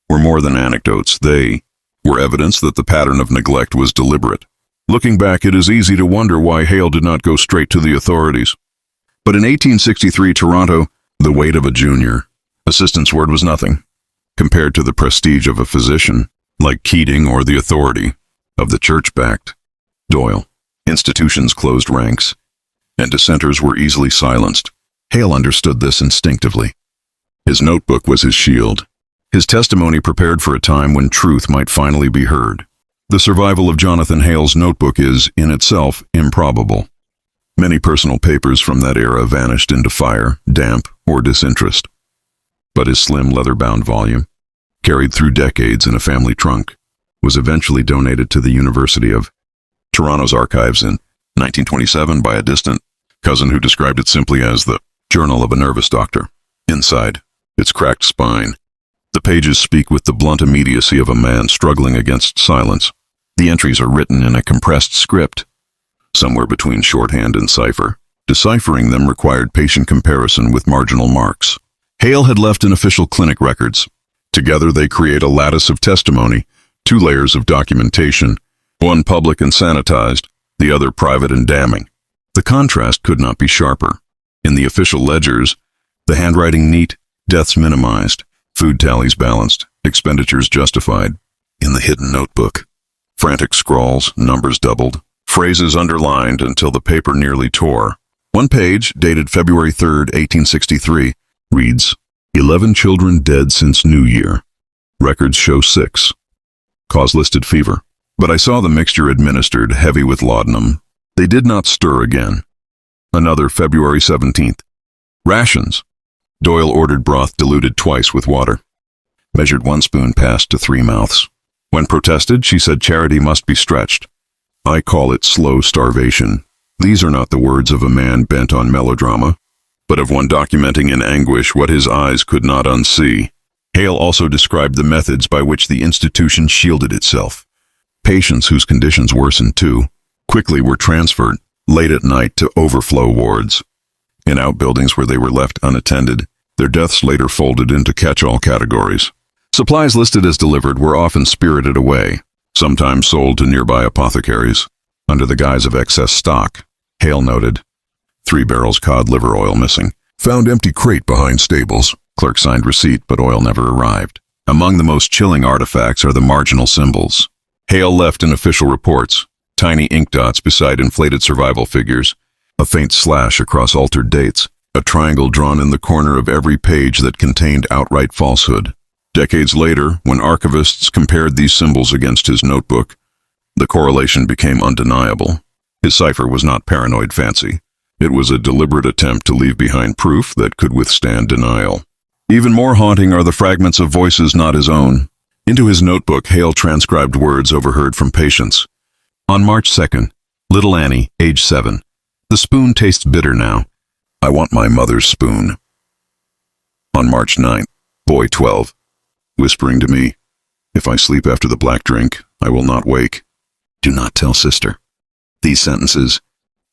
Speaker 1: were more than anecdotes. They were evidence that the pattern of neglect was deliberate. Looking back, it is easy to wonder why Hale did not go straight to the authorities. But in 1863 Toronto, the weight of a junior assistant's word was nothing, compared to the prestige of a physician, like Keating, or the authority of the church-backed Doyle. Institutions closed ranks, and dissenters were easily silenced. Hale understood this instinctively. His notebook was his shield. His testimony prepared for a time when truth might finally be heard. The survival of Jonathan Hale's notebook is, in itself, improbable. Many personal papers from that era vanished into fire, damp, or disinterest. But his slim leather-bound volume, carried through decades in a family trunk, was eventually donated to the University of Toronto's archives in 1927 by a distant cousin who described it simply as the Journal of a Nervous Doctor. Inside, its cracked spine, the pages speak with the blunt immediacy of a man struggling against silence. The entries are written in a compressed script, somewhere between shorthand and cipher. Deciphering them required patient comparison with marginal marks. Hale had left in official clinic records. Together they create a lattice of testimony, 2 layers of documentation, one public and sanitized, the other private and damning. The contrast could not be sharper. In the official ledgers, the handwriting neat, deaths minimized, food tallies balanced, expenditures justified. In the hidden notebook, frantic scrawls, numbers doubled, phrases underlined until the paper nearly tore. One page, dated February 3, 1863, reads, 11 children dead since New Year. Records show 6. Cause listed fever. But I saw the mixture administered, heavy with laudanum. They did not stir again. Another February 17th. Rations. Doyle ordered broth diluted twice with water. Measured 1 spoon passed to 3 mouths. When protested, she said charity must be stretched. I call it slow starvation. These are not the words of a man bent on melodrama, but of one documenting in anguish what his eyes could not unsee. Hale also described the methods by which the institution shielded itself. Patients whose conditions worsened too, quickly were transferred, late at night, to overflow wards. In outbuildings where they were left unattended, their deaths later folded into catch-all categories. Supplies listed as delivered were often spirited away, sometimes sold to nearby apothecaries, under the guise of excess stock. Hale noted, 3 barrels cod liver oil missing. Found empty crate behind stables. Clerk signed receipt, but oil never arrived. Among the most chilling artifacts are the marginal symbols. Hale left in official reports, tiny ink dots beside inflated survival figures, a faint slash across altered dates, a triangle drawn in the corner of every page that contained outright falsehood. Decades later, when archivists compared these symbols against his notebook, the correlation became undeniable. His cipher was not paranoid fancy. It was a deliberate attempt to leave behind proof that could withstand denial. Even more haunting are the fragments of voices not his own. Into his notebook, Hale transcribed words overheard from patients. On March 2nd, little Annie, age 7. The spoon tastes bitter now. I want my mother's spoon. On March 9th, boy 12, whispering to me, if I sleep after the black drink, I will not wake. Do not tell sister. These sentences,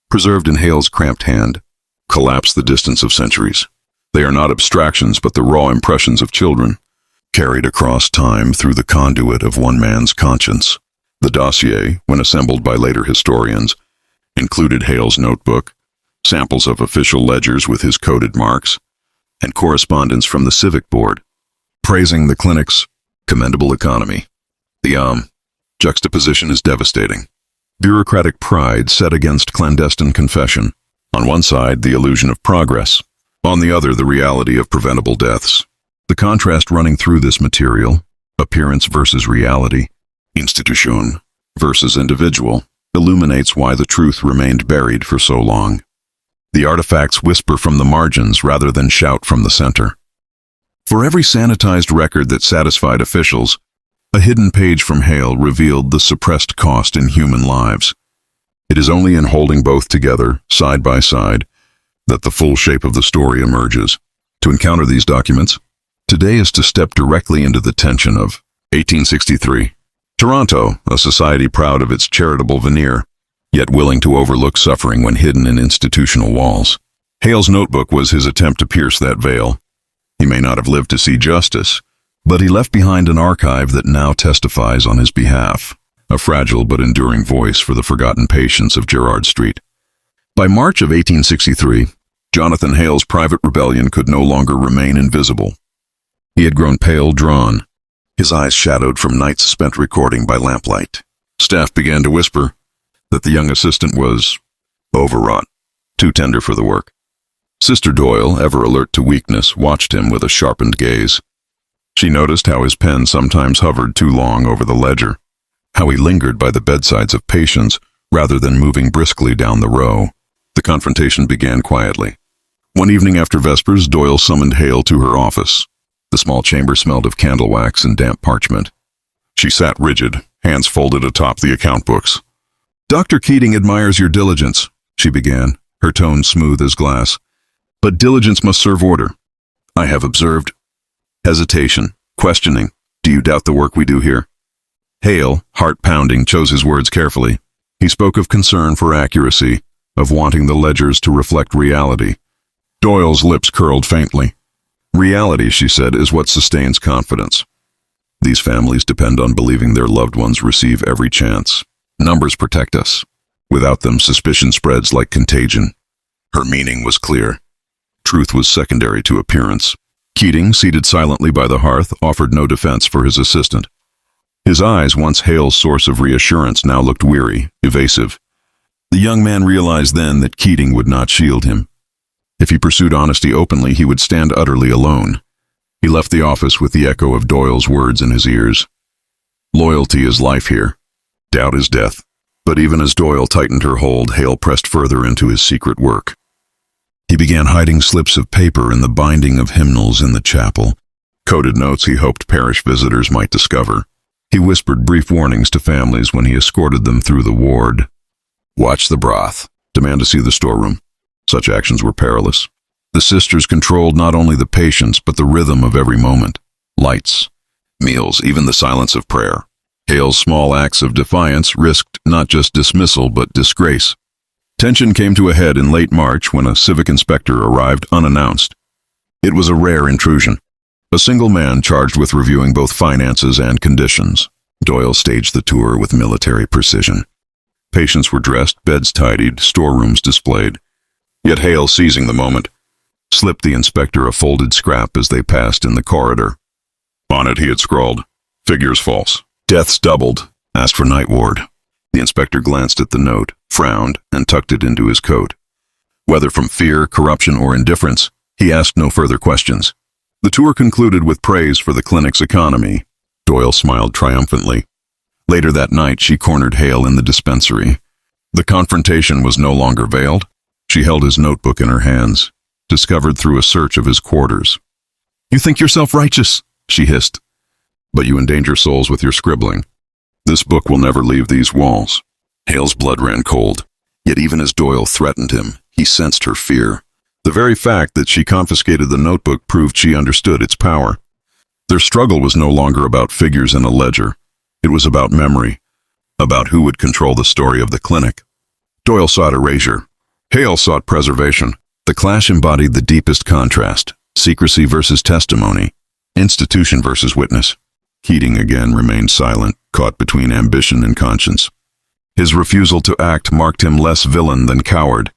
Speaker 1: preserved in Hale's cramped hand, collapse the distance of centuries. They are not abstractions but the raw impressions of children, carried across time through the conduit of one man's conscience. The dossier, when assembled by later historians, included Hale's notebook, samples of official ledgers with his coded marks, and correspondence from the Civic Board, praising the clinic's commendable economy. The juxtaposition is devastating. Bureaucratic pride set against clandestine confession. On one side, the illusion of progress. On the other, the reality of preventable deaths. The contrast running through this material, appearance versus reality, institution versus individual, illuminates why the truth remained buried for so long. The artifacts whisper from the margins rather than shout from the center. For every sanitized record that satisfied officials, a hidden page from Hale revealed the suppressed cost in human lives. It is only in holding both together, side by side, that the full shape of the story emerges. To encounter these documents, today is to step directly into the tension of 1863. Toronto, a society proud of its charitable veneer, yet willing to overlook suffering when hidden in institutional walls. Hale's notebook was his attempt to pierce that veil. He may not have lived to see justice, but he left behind an archive that now testifies on his behalf, a fragile but enduring voice for the forgotten patients of Gerrard Street. By March of 1863, Jonathan Hale's private rebellion could no longer remain invisible. He had grown pale, drawn, his eyes shadowed from nights spent recording by lamplight. Staff began to whisper that the young assistant was overwrought, too tender for the work. Sister Doyle, ever alert to weakness, watched him with a sharpened gaze. She noticed how his pen sometimes hovered too long over the ledger, how he lingered by the bedsides of patients rather than moving briskly down the row. The confrontation began quietly. One evening after Vespers, Doyle summoned Hale to her office. The small chamber smelled of candle wax and damp parchment. She sat rigid, hands folded atop the account books. "Dr. Keating admires your diligence," she began, her tone smooth as glass. "But diligence must serve order. I have observed hesitation, questioning. Do you doubt the work we do here?" Hale, heart pounding, chose his words carefully. He spoke of concern for accuracy, of wanting the ledgers to reflect reality. Doyle's lips curled faintly. "Reality," she said, "is what sustains confidence. These families depend on believing their loved ones receive every chance. Numbers protect us. Without them, suspicion spreads like contagion." Her meaning was clear. Truth was secondary to appearance. Keating, seated silently by the hearth, offered no defense for his assistant. His eyes, once Hale's source of reassurance, now looked weary, evasive. The young man realized then that Keating would not shield him. If he pursued honesty openly, he would stand utterly alone. He left the office with the echo of Doyle's words in his ears. Loyalty is life here. Doubt is death. But even as Doyle tightened her hold, Hale pressed further into his secret work. He began hiding slips of paper in the binding of hymnals in the chapel, coded notes he hoped parish visitors might discover. He whispered brief warnings to families when he escorted them through the ward. Watch the broth. Demand to see the storeroom. Such actions were perilous. The sisters controlled not only the patients, but the rhythm of every moment. Lights, meals, even the silence of prayer. Hale's small acts of defiance risked not just dismissal, but disgrace. Tension came to a head in late March when a civic inspector arrived unannounced. It was a rare intrusion. A single man charged with reviewing both finances and conditions. Doyle staged the tour with military precision. Patients were dressed, beds tidied, storerooms displayed. Yet Hale, seizing the moment, slipped the inspector a folded scrap as they passed in the corridor. On it he had scrawled, "Figures false. Deaths doubled. Asked for night ward." The inspector glanced at the note, frowned, and tucked it into his coat. Whether from fear, corruption, or indifference, he asked no further questions. The tour concluded with praise for the clinic's economy. Doyle smiled triumphantly. Later that night, she cornered Hale in the dispensary. The confrontation was no longer veiled. She held his notebook in her hands, discovered through a search of his quarters. "You think yourself righteous," she hissed, "but you endanger souls with your scribbling. This book will never leave these walls." Hale's blood ran cold. Yet even as Doyle threatened him, he sensed her fear. The very fact that she confiscated the notebook proved she understood its power. Their struggle was no longer about figures in a ledger. It was about memory, about who would control the story of the clinic. Doyle sought erasure. Hale sought preservation. The clash embodied the deepest contrast: secrecy versus testimony, institution versus witness. Keating again remained silent, caught between ambition and conscience. His refusal to act marked him less villain than coward,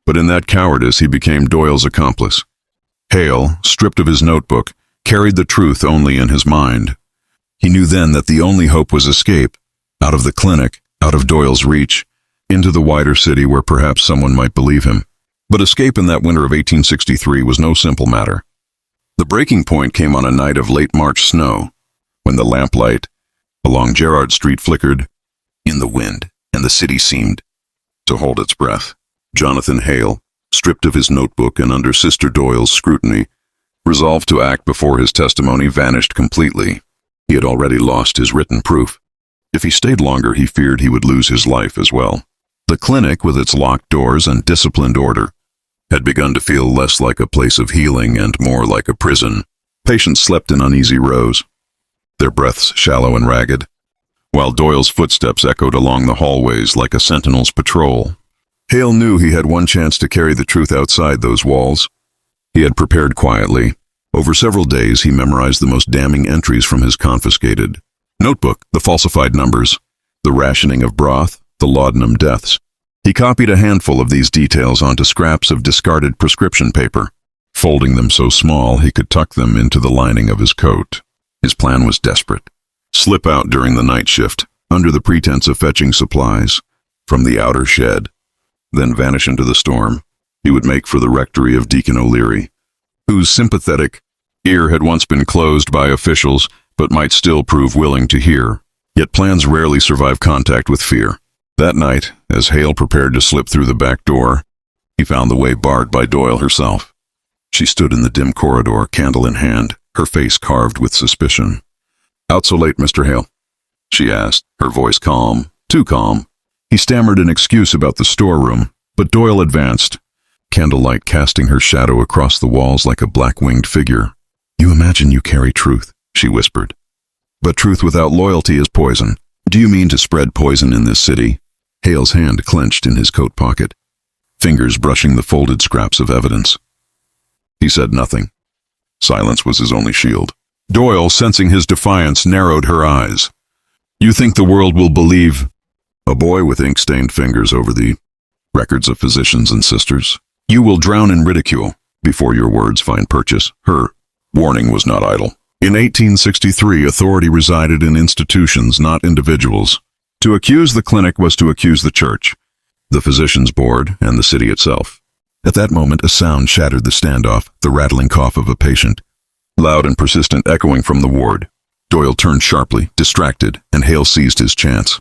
Speaker 1: but in that cowardice he became Doyle's accomplice. Hale, stripped of his notebook, carried the truth only in his mind. He knew then that the only hope was escape, out of the clinic, out of Doyle's reach, into the wider city where perhaps someone might believe him. But escape in that winter of 1863 was no simple matter. The breaking point came on a night of late March snow, when the lamplight along Gerrard Street flickered in the wind, and the city seemed to hold its breath. Jonathan Hale, stripped of his notebook and under Sister Doyle's scrutiny, resolved to act before his testimony vanished completely. He had already lost his written proof. If he stayed longer, he feared he would lose his life as well. The clinic, with its locked doors and disciplined order, had begun to feel less like a place of healing and more like a prison. Patients slept in uneasy rows, their breaths shallow and ragged, while Doyle's footsteps echoed along the hallways like a sentinel's patrol. Hale knew he had one chance to carry the truth outside those walls. He had prepared quietly. Over several days, he memorized the most damning entries from his confiscated notebook: the falsified numbers, the rationing of broth, the laudanum deaths. He copied a handful of these details onto scraps of discarded prescription paper, folding them so small he could tuck them into the lining of his coat. His plan was desperate. Slip out during the night shift, under the pretense of fetching supplies from the outer shed, then vanish into the storm. He would make for the rectory of Deacon O'Leary, whose sympathetic Ear had once been closed by officials, but might still prove willing to hear. Yet plans rarely survive contact with fear. That night, as Hale prepared to slip through the back door, he found the way barred by Doyle herself. She stood in the dim corridor, candle in hand, her face carved with suspicion. "Out so late, Mr. Hale?" she asked, her voice calm, too calm. He stammered an excuse about the storeroom, but Doyle advanced, candlelight casting her shadow across the walls like a black-winged figure. "You imagine you carry truth," she whispered. "But truth without loyalty is poison. Do you mean to spread poison in this city?" Hale's hand clenched in his coat pocket, fingers brushing the folded scraps of evidence. He said nothing. Silence was his only shield. Doyle, sensing his defiance, narrowed her eyes. "You think the world will believe—" A boy with ink-stained fingers over the records of physicians and sisters. "You will drown in ridicule before your words find purchase." Her warning was not idle. In 1863, authority resided in institutions, not individuals. To accuse the clinic was to accuse the church, the physicians' board, and the city itself. At that moment, a sound shattered the standoff, the rattling cough of a patient, loud and persistent, echoing from the ward. Doyle turned sharply, distracted, and Hale seized his chance.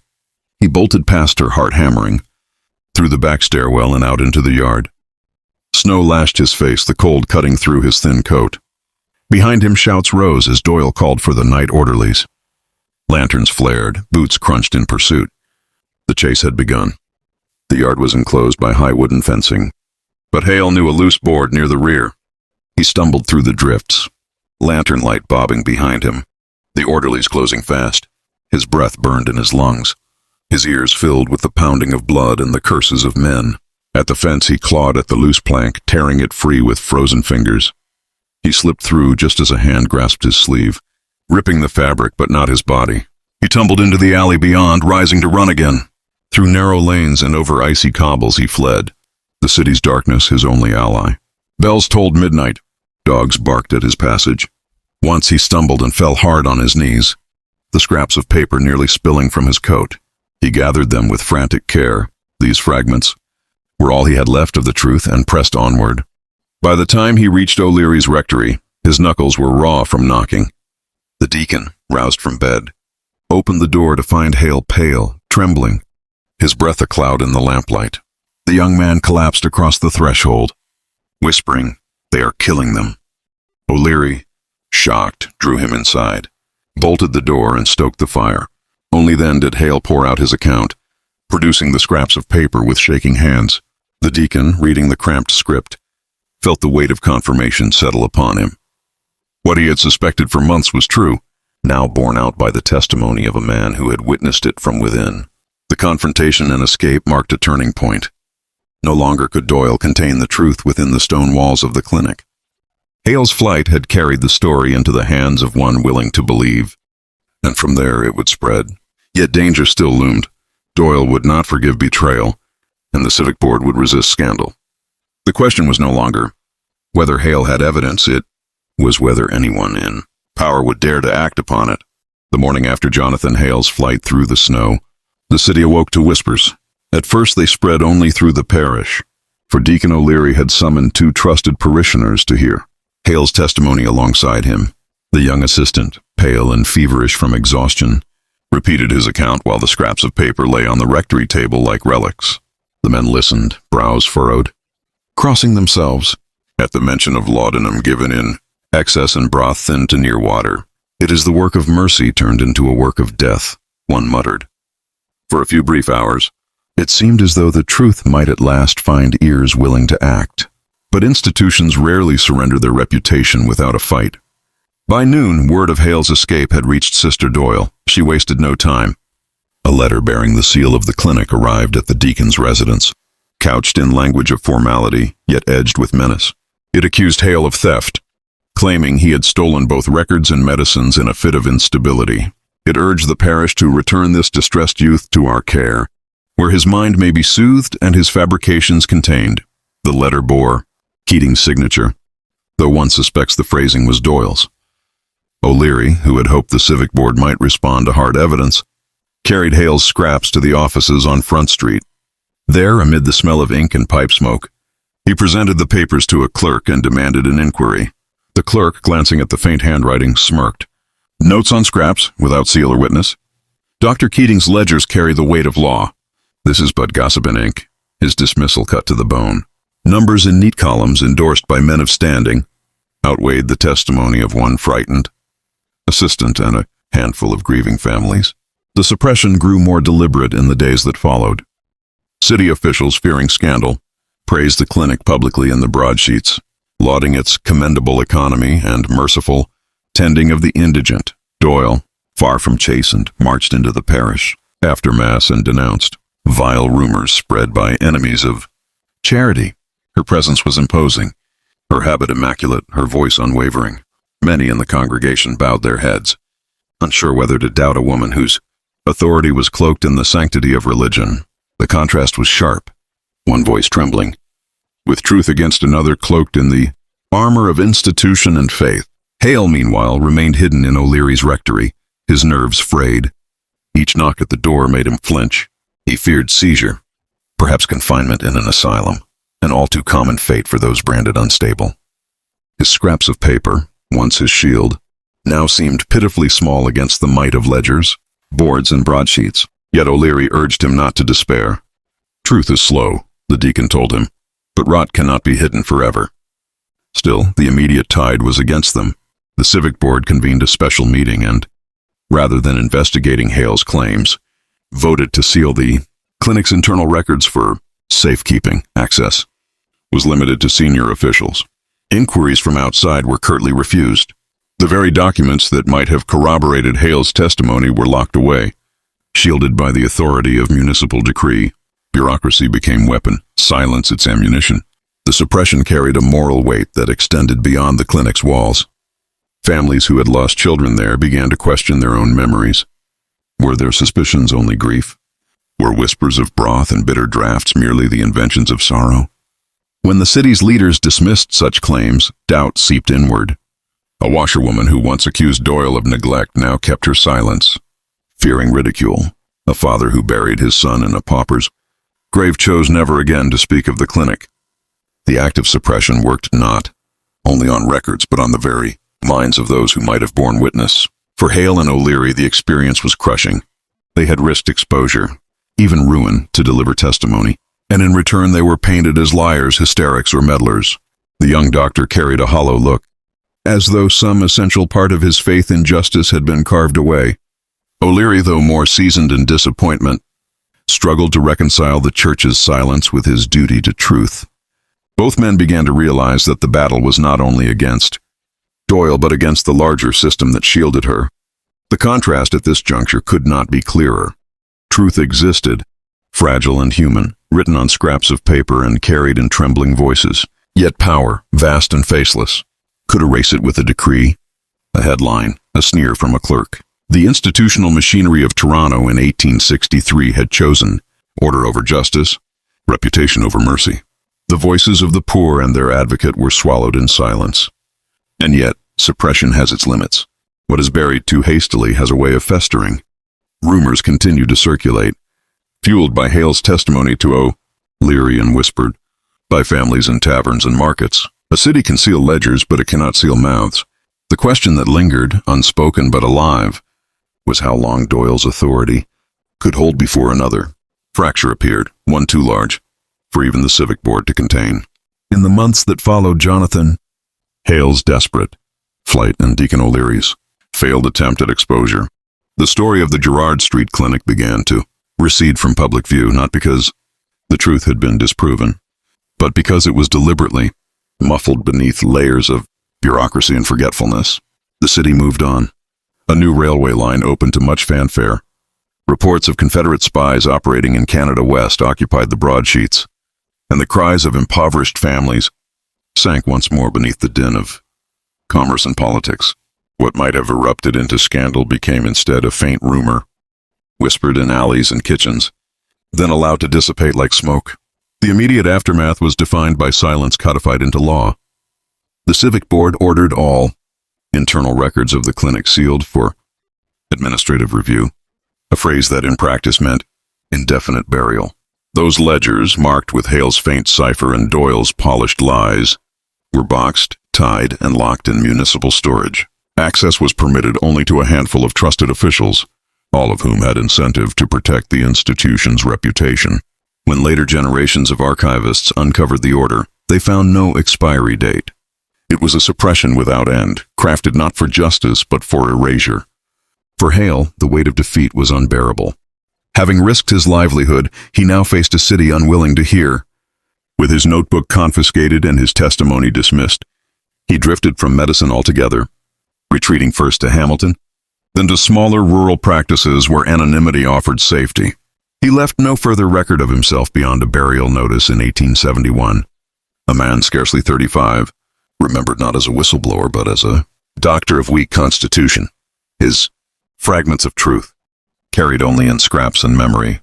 Speaker 1: He bolted past her, heart hammering, through the back stairwell and out into the yard. Snow lashed his face, the cold cutting through his thin coat. Behind him, shouts rose as Doyle called for the night orderlies. Lanterns flared, boots crunched in pursuit. The chase had begun. The yard was enclosed by high wooden fencing, but Hale knew a loose board near the rear. He stumbled through the drifts, lantern light bobbing behind him, the orderlies closing fast. His breath burned in his lungs, his ears filled with the pounding of blood and the curses of men. At the fence, he clawed at the loose plank, tearing it free with frozen fingers. He slipped through just as a hand grasped his sleeve, ripping the fabric but not his body. He tumbled into the alley beyond, rising to run again. Through narrow lanes and over icy cobbles he fled, the city's darkness his only ally. Bells tolled midnight. Dogs barked at his passage. Once he stumbled and fell hard on his knees, the scraps of paper nearly spilling from his coat. He gathered them with frantic care. These fragments were all he had left of the truth, and pressed onward. By the time he reached O'Leary's rectory, his knuckles were raw from knocking. The deacon, roused from bed, opened the door to find Hale pale, trembling, his breath a cloud in the lamplight. The young man collapsed across the threshold, whispering, "They are killing them." O'Leary, shocked, drew him inside, bolted the door and stoked the fire. Only then did Hale pour out his account, producing the scraps of paper with shaking hands. The deacon, reading the cramped script, felt the weight of confirmation settle upon him. What he had suspected for months was true, now borne out by the testimony of a man who had witnessed it from within. The confrontation and escape marked a turning point. No longer could Doyle contain the truth within the stone walls of the clinic. Hale's flight had carried the story into the hands of one willing to believe, and from there it would spread. Yet danger still loomed. Doyle would not forgive betrayal, and the civic board would resist scandal. The question was no longer whether Hale had evidence, it was whether anyone in power would dare to act upon it. The morning after Jonathan Hale's flight through the snow, the city awoke to whispers. At first they spread only through the parish, for Deacon O'Leary had summoned 2 trusted parishioners to hear Hale's testimony alongside him. The young assistant, pale and feverish from exhaustion, repeated his account while the scraps of paper lay on the rectory table like relics. The men listened, brows furrowed, crossing themselves at the mention of laudanum given in excess and broth thinned to near water. "It is the work of mercy turned into a work of death," one muttered. For a few brief hours, it seemed as though the truth might at last find ears willing to act. But institutions rarely surrender their reputation without a fight. By noon, word of Hale's escape had reached Sister Doyle. She wasted no time. A letter bearing the seal of the clinic arrived at the deacon's residence, couched in language of formality, yet edged with menace. It accused Hale of theft, claiming he had stolen both records and medicines in a fit of instability. It urged the parish to return this distressed youth to our care, where his mind may be soothed and his fabrications contained. The letter bore Keating's signature, though one suspects the phrasing was Doyle's. O'Leary, who had hoped the civic board might respond to hard evidence, carried Hale's scraps to the offices on Front Street. There, amid the smell of ink and pipe smoke, he presented the papers to a clerk and demanded an inquiry. The clerk, glancing at the faint handwriting, smirked. Notes on scraps, without seal or witness. Dr. Keating's ledgers carry the weight of law. This is but gossip in ink, his dismissal cut to the bone. Numbers in neat columns endorsed by men of standing outweighed the testimony of one frightened assistant and a handful of grieving families. The suppression grew more deliberate in the days that followed. City officials, fearing scandal, praised the clinic publicly in the broadsheets, lauding its commendable economy and merciful tending of the indigent. Doyle, far from chastened, marched into the parish after Mass and denounced vile rumors spread by enemies of charity. Her presence was imposing, her habit immaculate, her voice unwavering. Many in the congregation bowed their heads, unsure whether to doubt a woman whose authority was cloaked in the sanctity of religion. The contrast was sharp, one voice trembling, with truth against another cloaked in the armor of institution and faith. Hale, meanwhile, remained hidden in O'Leary's rectory, his nerves frayed. Each knock at the door made him flinch. He feared seizure, perhaps confinement in an asylum, an all too common fate for those branded unstable. His scraps of paper, once his shield, now seemed pitifully small against the might of ledgers, boards, and broadsheets. Yet O'Leary urged him not to despair. Truth is slow, the deacon told him, but rot cannot be hidden forever. Still, the immediate tide was against them. The civic board convened a special meeting and, rather than investigating Hale's claims, voted to seal the clinic's internal records for safekeeping. Access was limited to senior officials. Inquiries from outside were curtly refused. The very documents that might have corroborated Hale's testimony were locked away. Shielded by the authority of municipal decree, bureaucracy became weapon, silence its ammunition. The suppression carried a moral weight that extended beyond the clinic's walls. Families who had lost children there began to question their own memories. Were their suspicions only grief? Were whispers of broth and bitter draughts merely the inventions of sorrow? When the city's leaders dismissed such claims, doubt seeped inward. A washerwoman who once accused Doyle of neglect now kept her silence, fearing ridicule. A father who buried his son in a pauper's grave chose never again to speak of the clinic. The act of suppression worked not only on records but on the very minds of those who might have borne witness. For Hale and O'Leary, the experience was crushing. They had risked exposure, even ruin, to deliver testimony, and in return they were painted as liars, hysterics, or meddlers. The young doctor carried a hollow look, as though some essential part of his faith in justice had been carved away. O'Leary, though more seasoned in disappointment, struggled to reconcile the church's silence with his duty to truth. Both men began to realize that the battle was not only against Doyle but against the larger system that shielded her. The contrast at this juncture could not be clearer. Truth existed, fragile and human, written on scraps of paper and carried in trembling voices. Yet power, vast and faceless, could erase it with a decree, a headline, a sneer from a clerk. The institutional machinery of Toronto in 1863 had chosen order over justice, reputation over mercy. The voices of the poor and their advocate were swallowed in silence. And yet, suppression has its limits. What is buried too hastily has a way of festering. Rumors continued to circulate, fueled by Hale's testimony to O'Leary and whispered by families in taverns and markets. A city can seal ledgers, but it cannot seal mouths. The question that lingered, unspoken but alive, was how long Doyle's authority could hold before another. Fracture appeared, one too large for even the civic board to contain. In the months that followed Jonathan Hale's desperate flight and Deacon O'Leary's failed attempt at exposure, the story of the Gerrard Street Clinic began to recede from public view, not because the truth had been disproven, but because it was deliberately muffled beneath layers of bureaucracy and forgetfulness. The city moved on. A new railway line opened to much fanfare. Reports of Confederate spies operating in Canada West occupied the broadsheets, and the cries of impoverished families sank once more beneath the din of commerce and politics. What might have erupted into scandal became instead a faint rumor, whispered in alleys and kitchens, then allowed to dissipate like smoke. The immediate aftermath was defined by silence codified into law. The civic board ordered all internal records of the clinic sealed for administrative review, a phrase that in practice meant indefinite burial. Those ledgers, marked with Hale's faint cipher and Doyle's polished lies, were boxed, tied, and locked in municipal storage. Access was permitted only to a handful of trusted officials, all of whom had incentive to protect the institution's reputation. When later generations of archivists uncovered the order, they found no expiry date. It was a suppression without end, crafted not for justice but for erasure. For Hale, the weight of defeat was unbearable. Having risked his livelihood, he now faced a city unwilling to hear. With his notebook confiscated and his testimony dismissed, he drifted from medicine altogether, retreating first to Hamilton, then to smaller rural practices where anonymity offered safety. He left no further record of himself beyond a burial notice in 1871. A man scarcely 35, remembered not as a whistleblower but as a doctor of weak constitution. His fragments of truth, carried only in scraps and memory,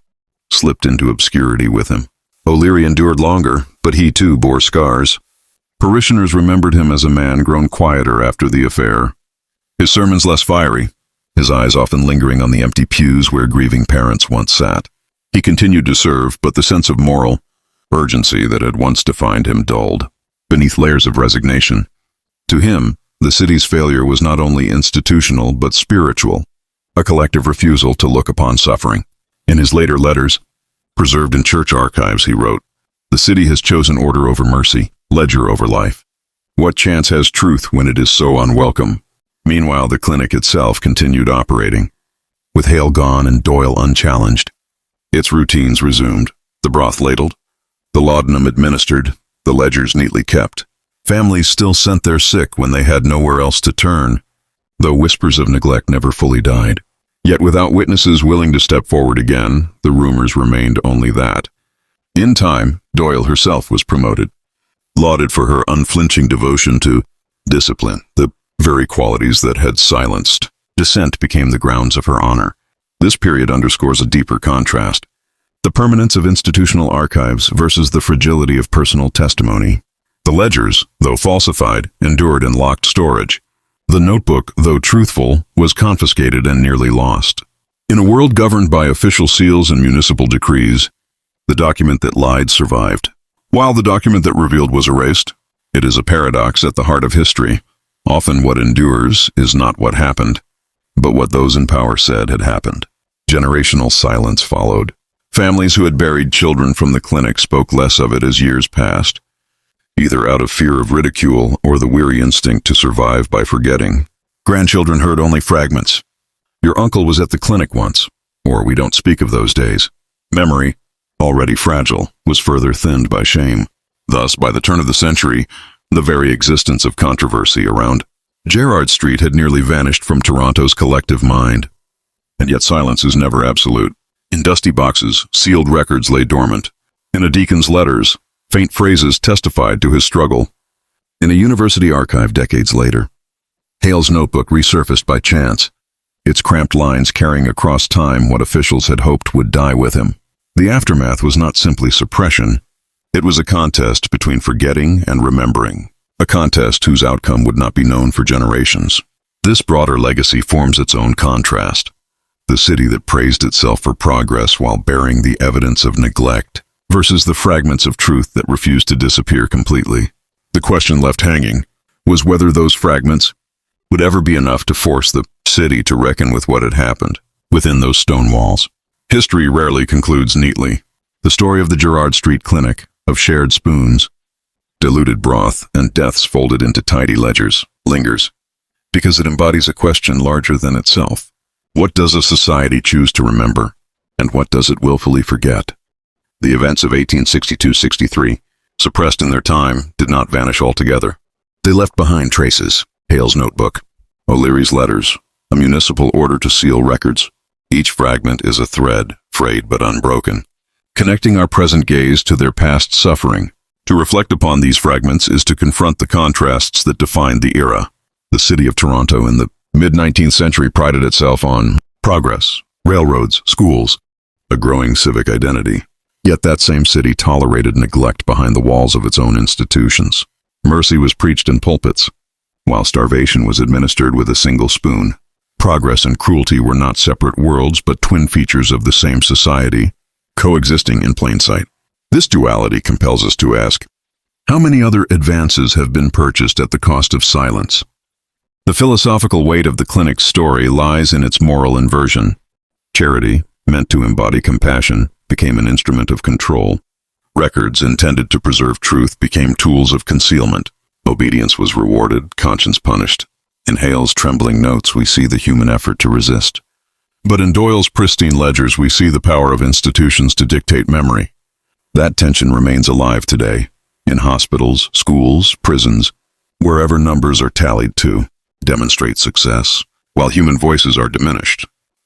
Speaker 1: slipped into obscurity with him. O'Leary endured longer, but he too bore scars. Parishioners remembered him as a man grown quieter after the affair. His sermons less fiery, his eyes often lingering on the empty pews where grieving parents once sat. He continued to serve, but the sense of moral urgency that had once defined him dulled beneath layers of resignation. To him, the city's failure was not only institutional but spiritual, a collective refusal to look upon suffering. In his later letters, preserved in church archives, he wrote, "The city has chosen order over mercy, ledger over life. What chance has truth when it is so unwelcome?" Meanwhile, the clinic itself continued operating. With Hale gone and Doyle unchallenged, its routines resumed, the broth ladled, the laudanum administered, the ledgers neatly kept. Families still sent their sick when they had nowhere else to turn, though whispers of neglect never fully died. Yet without witnesses willing to step forward again, the rumors remained only that. In time, Doyle herself was promoted, lauded for her unflinching devotion to discipline. The very qualities that had silenced dissent became the grounds of her honor. This period underscores a deeper contrast: the permanence of institutional archives versus the fragility of personal testimony. The ledgers, though falsified, endured in locked storage. The notebook, though truthful, was confiscated and nearly lost. In a world governed by official seals and municipal decrees, the document that lied survived, while the document that revealed was erased. It is a paradox at the heart of history. Often what endures is not what happened, but what those in power said had happened. Generational silence followed. Families who had buried children from the clinic spoke less of it as years passed, either out of fear of ridicule or the weary instinct to survive by forgetting. Grandchildren heard only fragments. "Your uncle was at the clinic once," or "We don't speak of those days." Memory, already fragile, was further thinned by shame. Thus, by the turn of the century, the very existence of controversy around Gerrard Street had nearly vanished from Toronto's collective mind. And yet silence is never absolute. In dusty boxes, sealed records lay dormant. In a deacon's letters, faint phrases testified to his struggle. In a university archive decades later, Hale's notebook resurfaced by chance, its cramped lines carrying across time what officials had hoped would die with him. The aftermath was not simply suppression. It was a contest between forgetting and remembering, a contest whose outcome would not be known for generations. This broader legacy forms its own contrast. The city that praised itself for progress while bearing the evidence of neglect, versus the fragments of truth that refused to disappear completely. The question left hanging was whether those fragments would ever be enough to force the city to reckon with what had happened within those stone walls. History rarely concludes neatly. The story of the Gerrard Street Clinic, of shared spoons, diluted broth, and deaths folded into tidy ledgers, lingers, because it embodies a question larger than itself. What does a society choose to remember, and what does it willfully forget? The events of 1862-63, suppressed in their time, did not vanish altogether. They left behind traces: Hale's notebook, O'Leary's letters, a municipal order to seal records. Each fragment is a thread, frayed but unbroken, connecting our present gaze to their past suffering. To reflect upon these fragments is to confront the contrasts that defined the era. The city of Toronto in the mid-19th century prided itself on progress, railroads, schools, a growing civic identity. Yet that same city tolerated neglect behind the walls of its own institutions. Mercy was preached in pulpits, while starvation was administered with a single spoon. Progress and cruelty were not separate worlds, but twin features of the same society, coexisting in plain sight. This duality compels us to ask, How many other advances have been purchased at the cost of silence? The philosophical weight of the clinic's story lies in its moral inversion. Charity, meant to embody compassion, became an instrument of control. Records intended to preserve truth became tools of concealment. Obedience was rewarded, conscience punished. In Hale's trembling notes, we see the human effort to resist. But in Doyle's pristine ledgers, we see the power of institutions to dictate memory. That tension remains alive today, in hospitals, schools, prisons, wherever numbers are tallied to demonstrate success, while human voices are diminished.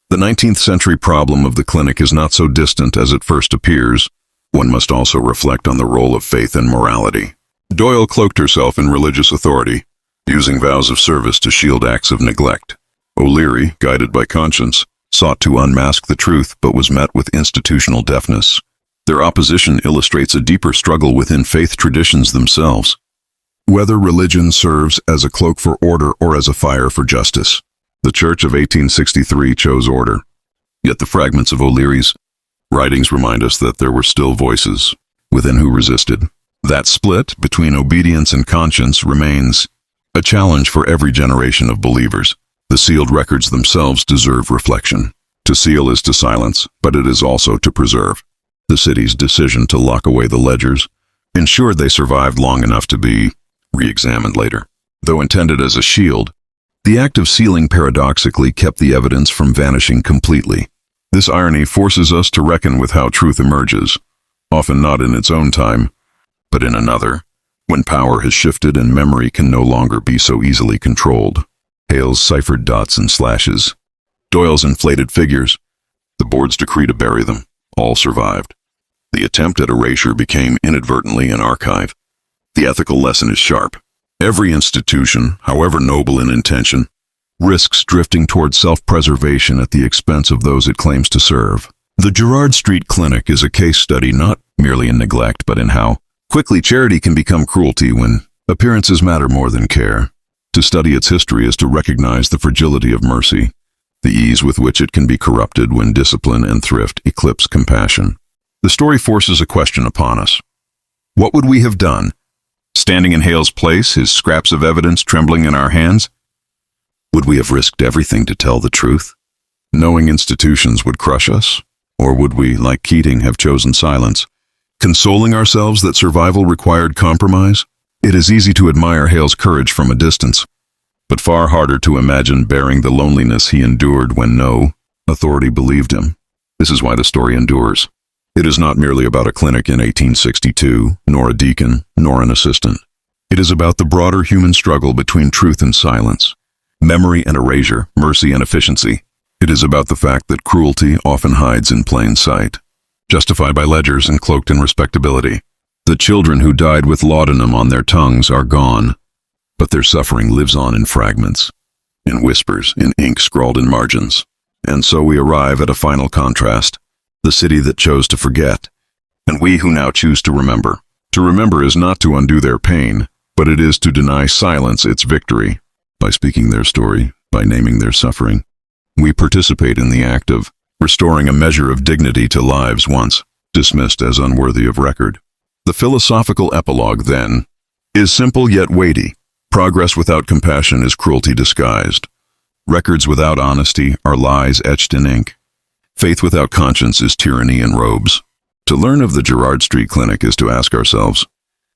Speaker 1: The 19th century problem of the clinic is not so distant as it first appears. One must also reflect on the role of faith and morality. Doyle cloaked herself in religious authority, using vows of service to shield acts of neglect. O'Leary, guided by conscience, sought to unmask the truth but was met with institutional deafness. Their opposition illustrates a deeper struggle within faith traditions themselves. Whether religion serves as a cloak for order or as a fire for justice, the Church of 1863 chose order. Yet the fragments of O'Leary's writings remind us that there were still voices within who resisted. That split between obedience and conscience remains a challenge for every generation of believers. The sealed records themselves deserve reflection. To seal is to silence, but it is also to preserve. The city's decision to lock away the ledgers ensured they survived long enough to be re-examined later. Though intended as a shield, the act of sealing paradoxically kept the evidence from vanishing completely. This irony forces us to reckon with how truth emerges, often not in its own time, but in another, when power has shifted and memory can no longer be so easily controlled. Hale's ciphered dots and slashes, Doyle's inflated figures, the board's decree to bury them, all survived. The attempt at erasure became inadvertently an archive. The ethical lesson is sharp. Every institution, however noble in intention, risks drifting toward self-preservation at the expense of those it claims to serve. The Gerrard Street Clinic is a case study not merely in neglect, but in how quickly charity can become cruelty when appearances matter more than care. To study its history is to recognize the fragility of mercy, the ease with which it can be corrupted when discipline and thrift eclipse compassion. The story forces a question upon us. What would we have done? Standing in Hale's place, his scraps of evidence trembling in our hands? Would we have risked everything to tell the truth, knowing institutions would crush us? Or would we, like Keating, have chosen silence, consoling ourselves that survival required compromise? It is easy to admire Hale's courage from a distance, but far harder to imagine bearing the loneliness he endured when no authority believed him. This is why the story endures. It is not merely about a clinic in 1862, nor a deacon, nor an assistant. It is about the broader human struggle between truth and silence, memory and erasure, mercy and efficiency. It is about the fact that cruelty often hides in plain sight, justified by ledgers and cloaked in respectability. The children who died with laudanum on their tongues are gone, but their suffering lives on in fragments, in whispers, in ink scrawled in margins. And so we arrive at a final contrast. The city that chose to forget, and we who now choose to remember. To remember is not to undo their pain, but it is to deny silence its victory. By speaking their story, by naming their suffering, we participate in the act of restoring a measure of dignity to lives once dismissed as unworthy of record. The philosophical epilogue, then, is simple yet weighty. Progress without compassion is cruelty disguised. Records without honesty are lies etched in ink. Faith without conscience is tyranny in robes. To learn of the Gerrard Street Clinic is to ask ourselves,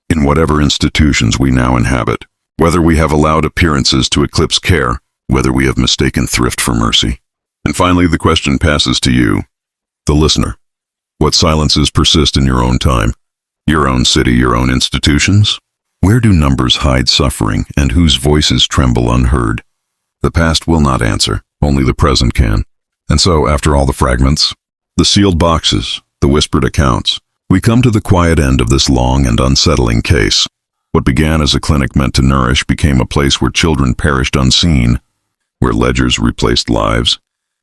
Speaker 1: in whatever institutions we now inhabit, whether we have allowed appearances to eclipse care, whether we have mistaken thrift for mercy. And finally, the question passes to you, the listener. What silences persist in your own time, your own city, your own institutions? Where do numbers hide suffering and whose voices tremble unheard? The past will not answer, only the present can. And so, after all the fragments, the sealed boxes, the whispered accounts, we come to the quiet end of this long and unsettling case. What began as a clinic meant to nourish became a place where children perished unseen, where ledgers replaced lives,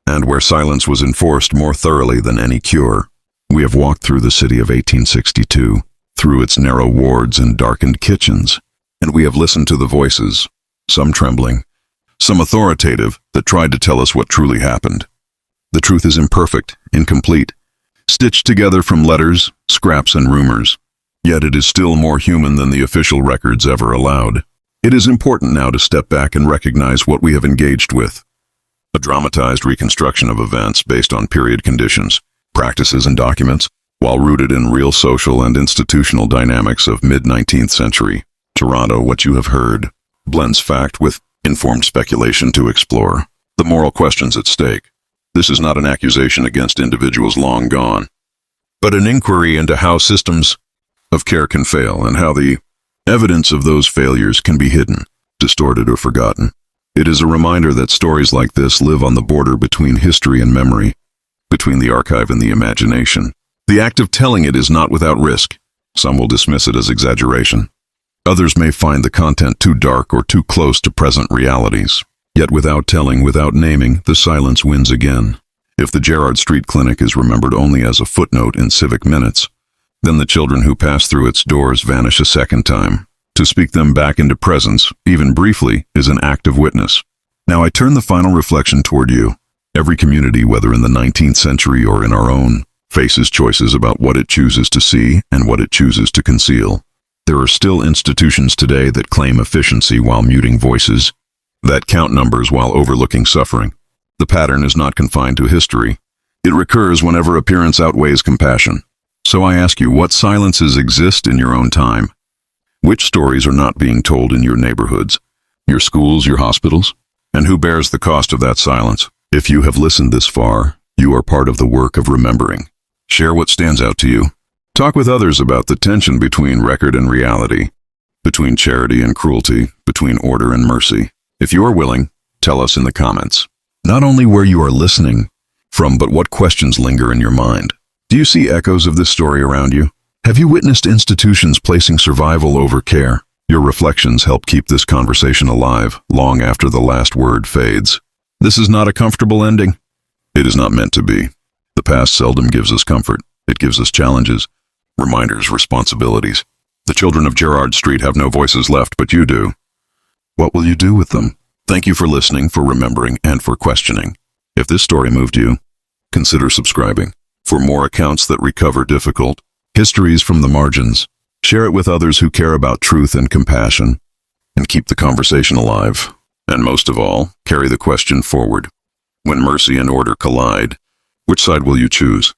Speaker 1: and where silence was enforced more thoroughly than any cure. We have walked through the city of 1862, through its narrow wards and darkened kitchens, and we have listened to the voices, some trembling, some authoritative, that tried to tell us what truly happened. The truth is imperfect, incomplete, stitched together from letters, scraps, and rumors. Yet it is still more human than the official records ever allowed. It is important now to step back and recognize what we have engaged with. A dramatized reconstruction of events based on period conditions, practices, and documents, while rooted in real social and institutional dynamics of mid-19th century Toronto. What you have heard blends fact with informed speculation to explore the moral questions at stake. This is not an accusation against individuals long gone, but an inquiry into how systems of care can fail and how the evidence of those failures can be hidden, distorted, or forgotten. It is a reminder that stories like this live on the border between history and memory, between the archive and the imagination. The act of telling it is not without risk. Some will dismiss it as exaggeration. Others may find the content too dark or too close to present realities. Yet without telling, without naming, the silence wins again. If the Gerrard Street Clinic is remembered only as a footnote in civic minutes, then the children who pass through its doors vanish a second time. To speak them back into presence, even briefly, is an act of witness. Now I turn the final reflection toward you. Every community, whether in the 19th century or in our own, faces choices about what it chooses to see and what it chooses to conceal. There are still institutions today that claim efficiency while muting voices, that count numbers while overlooking suffering. The pattern is not confined to history. It recurs whenever appearance outweighs compassion. So I ask you, what silences exist in your own time? Which stories are not being told in your neighborhoods, your schools, your hospitals? And who bears the cost of that silence? If you have listened this far, you are part of the work of remembering. Share what stands out to you. Talk with others about the tension between record and reality, between charity and cruelty, between order and mercy. If you are willing, tell us in the comments, not only where you are listening from, but what questions linger in your mind. Do you see echoes of this story around you? Have you witnessed institutions placing survival over care? Your reflections help keep this conversation alive long after the last word fades. This is not a comfortable ending. It is not meant to be. The past seldom gives us comfort. It gives us challenges, reminders, responsibilities. The children of Gerrard Street have no voices left, but you do. What will you do with them? Thank you for listening, for remembering, and for questioning. If this story moved you, consider subscribing. For more accounts that recover difficult histories from the margins, share it with others who care about truth and compassion, and keep the conversation alive. And most of all, carry the question forward. When mercy and order collide, which side will you choose?